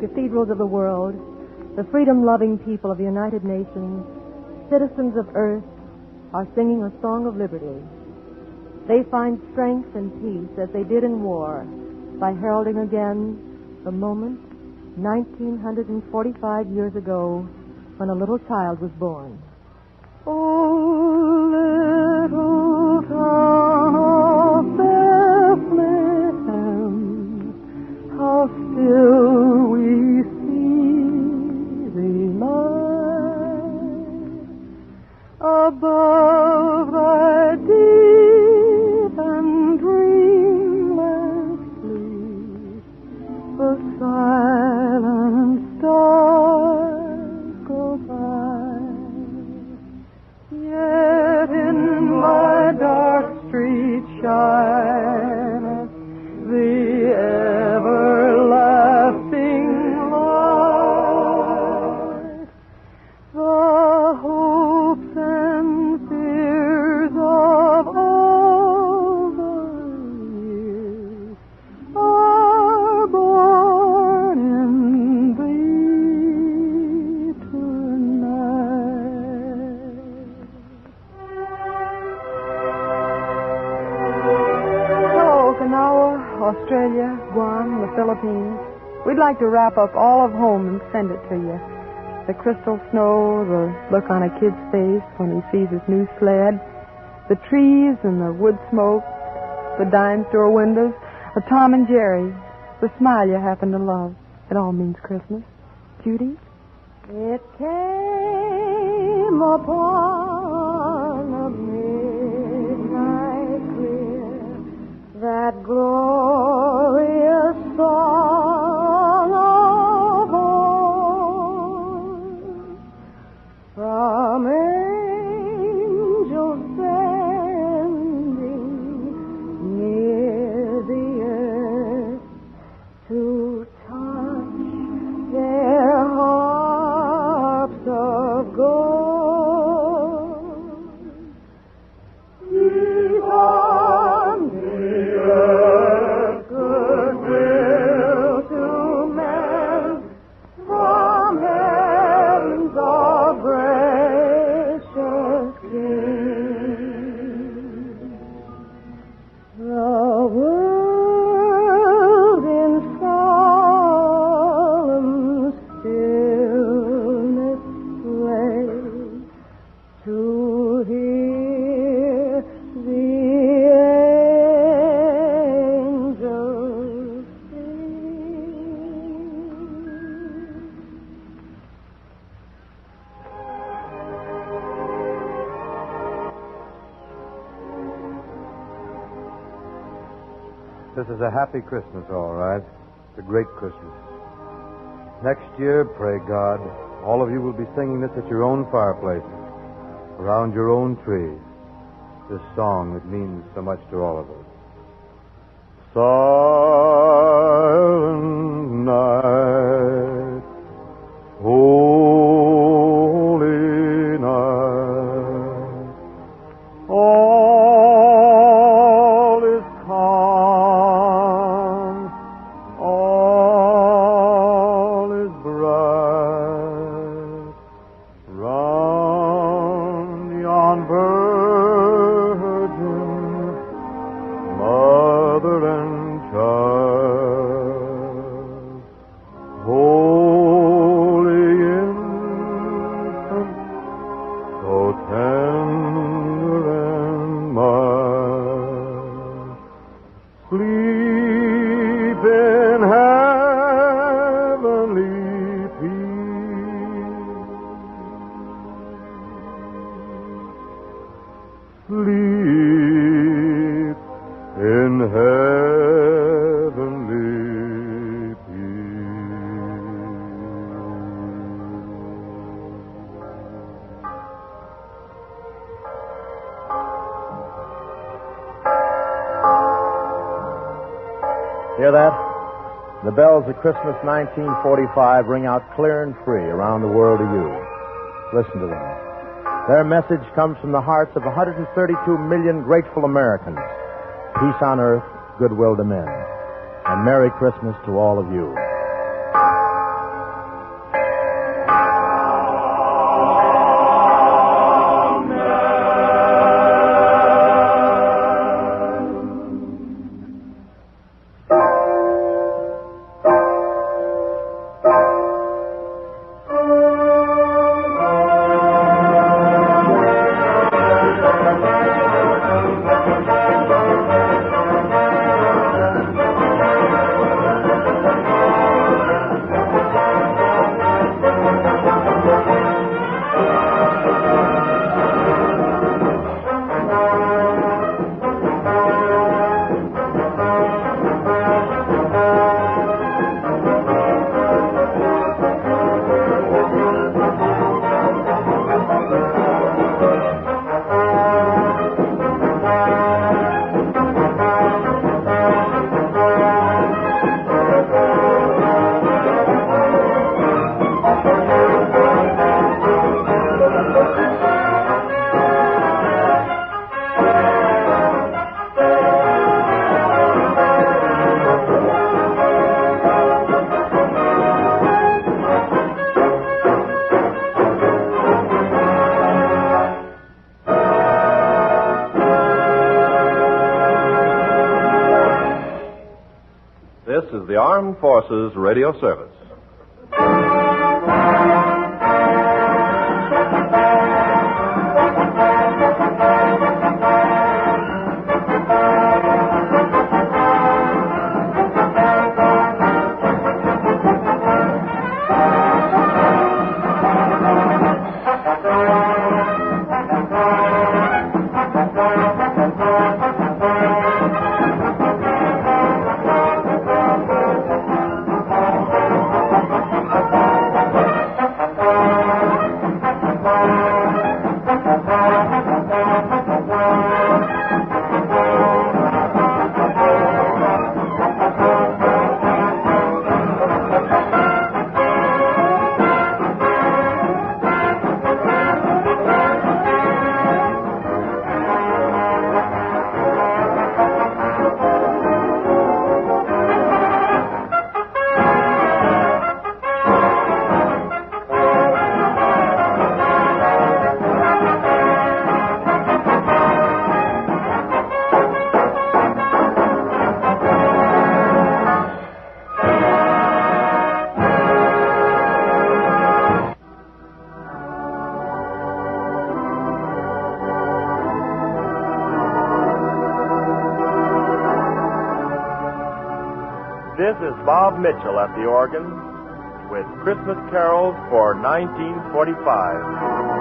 cathedrals of the world, the freedom-loving people of the United Nations, citizens of Earth, are singing a song of liberty. They find strength and peace as they did in war by heralding again the moment 1945 years ago when a little child was born. Oh, little town of Bethlehem, how still we see thee lie above thy deep and dreamless sleep. The silent stars go by. Yet in my dark street shines the everlasting light. The hopes and fears of all the years are born in thee tonight. Hello, Okinawa, Australia, Guam, the Philippines. We'd like to wrap up all of home and send it to you. The crystal snow, the look on a kid's face when he sees his new sled, the trees and the wood smoke, the dime store windows, the Tom and Jerry, the smile you happen to love. It all means Christmas. Judy? It came upon a midnight clear, that glorious song of old, from angels sending near the earth to touch their harps of gold. Peace on the earth, goodwill to men, from heaven's all gracious King. The world in solemn stillness lay to hear the angels sing. This is a happy Christmas, all right. It's a great Christmas. Next year, pray God, all of you will be singing this at your own fireplaces, around your own trees. This song that means so much to all of us. Silent night, holy night, all is calm, all is bright, round yon virgin, mother and child, holy infant, so tender and mild, sleep in heavenly peace, sleep in heavenly Hear that? The bells of Christmas 1945 ring out clear and free around the world to you. Listen to them. Their message comes from the hearts of 132 million grateful Americans. Peace on earth, goodwill to men. And Merry Christmas to all of you. the Armed Forces Radio Service. This is Bob Mitchell at the organ with Christmas carols for 1945.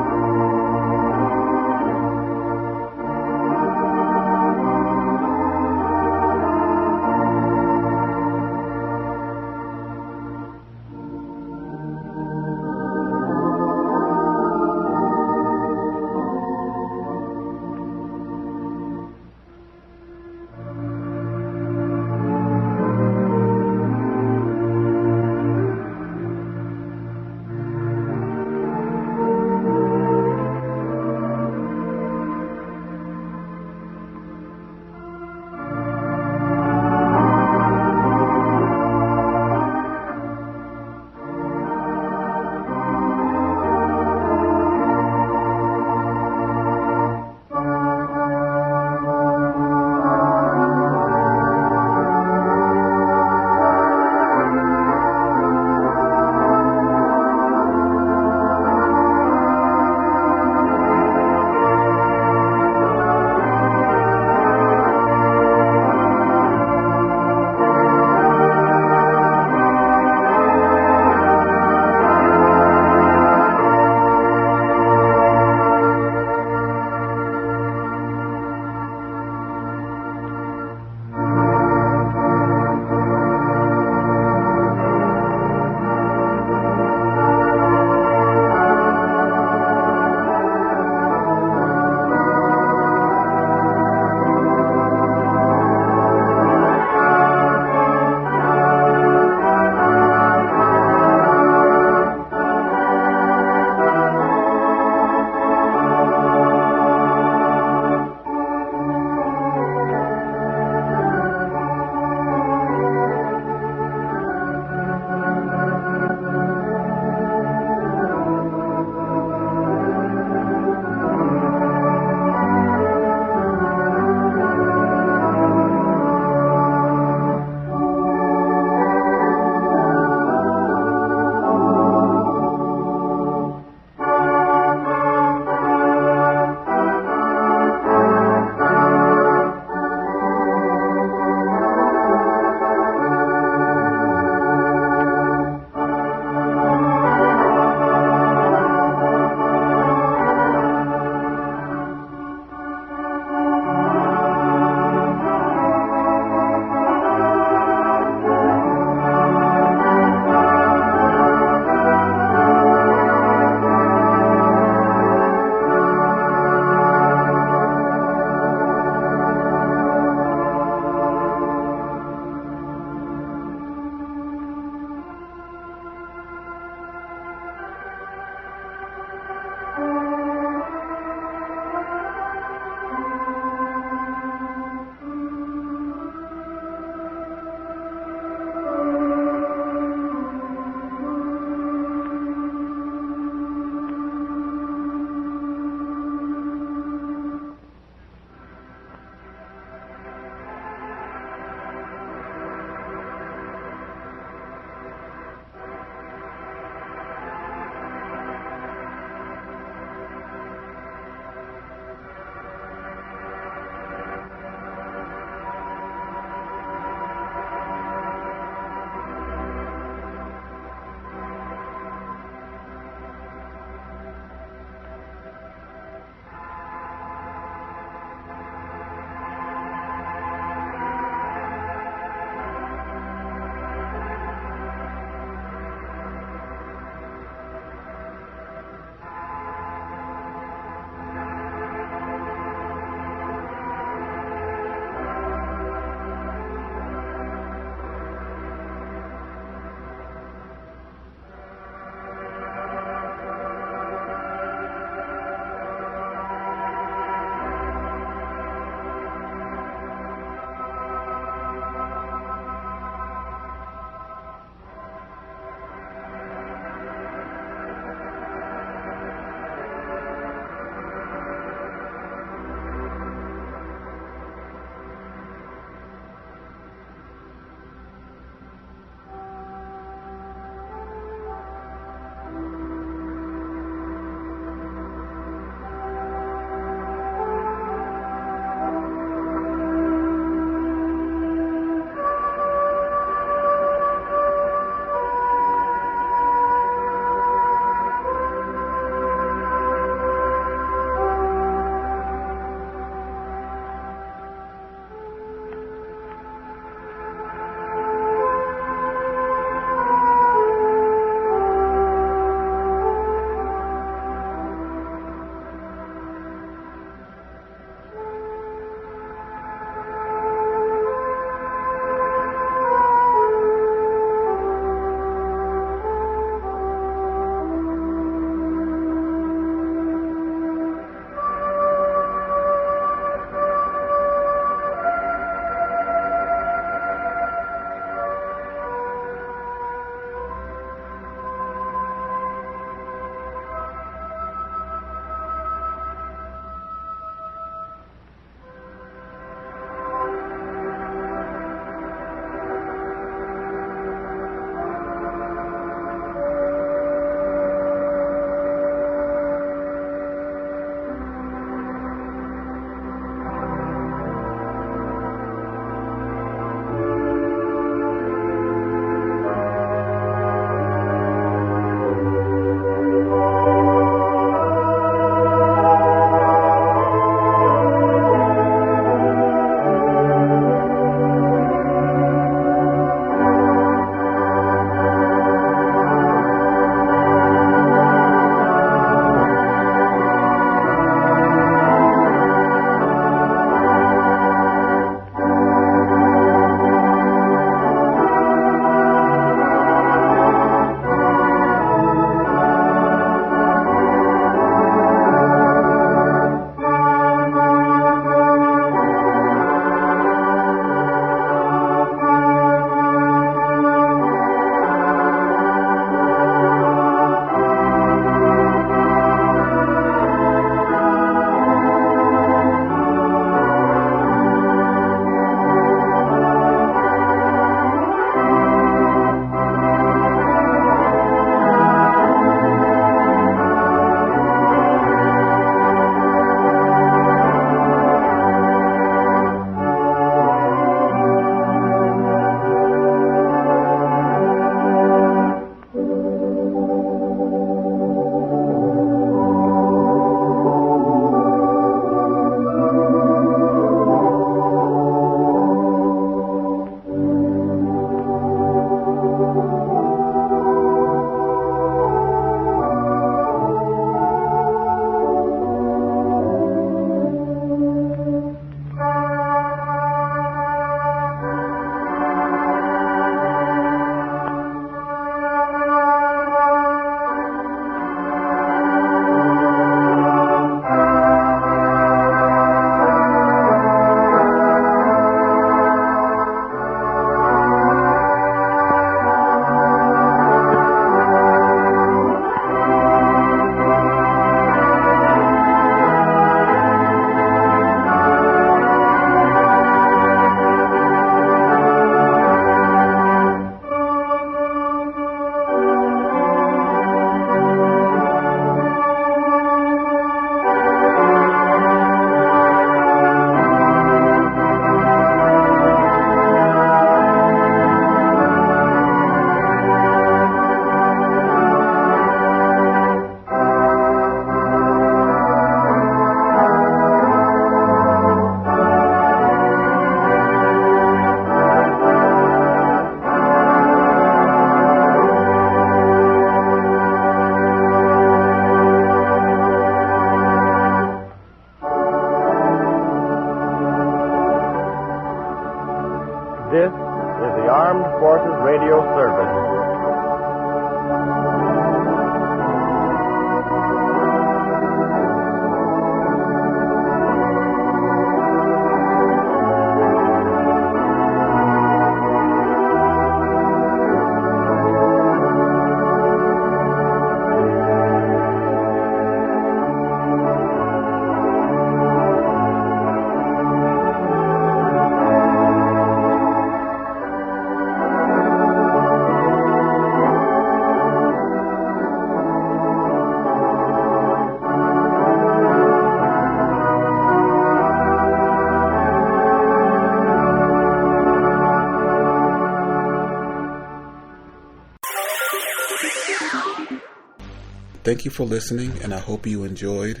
Thank you for listening, and I hope you enjoyed.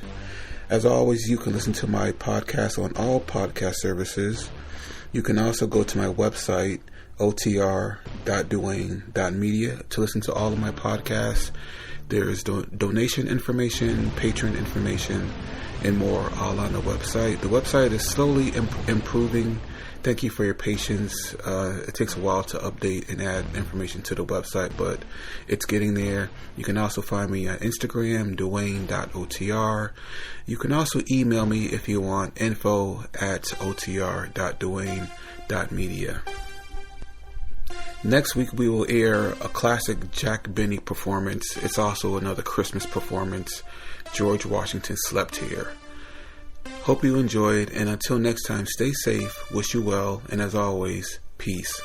As always, you can listen to my podcast on all podcast services. You can also go to my website, otr.duane.media, to listen to all of my podcasts. There's donation information, patron information, and more all on the website. The website is slowly improving. Thank you for your patience. It takes a while to update and add information to the website, but it's getting there. You can also find me on Instagram, duane.otr. You can also email me if you want, info@otr.duane.media. Next week we will air a classic Jack Benny performance. It's also another Christmas performance. George Washington Slept Here. Hope you enjoyed, and until next time, stay safe, wish you well, and as always, peace.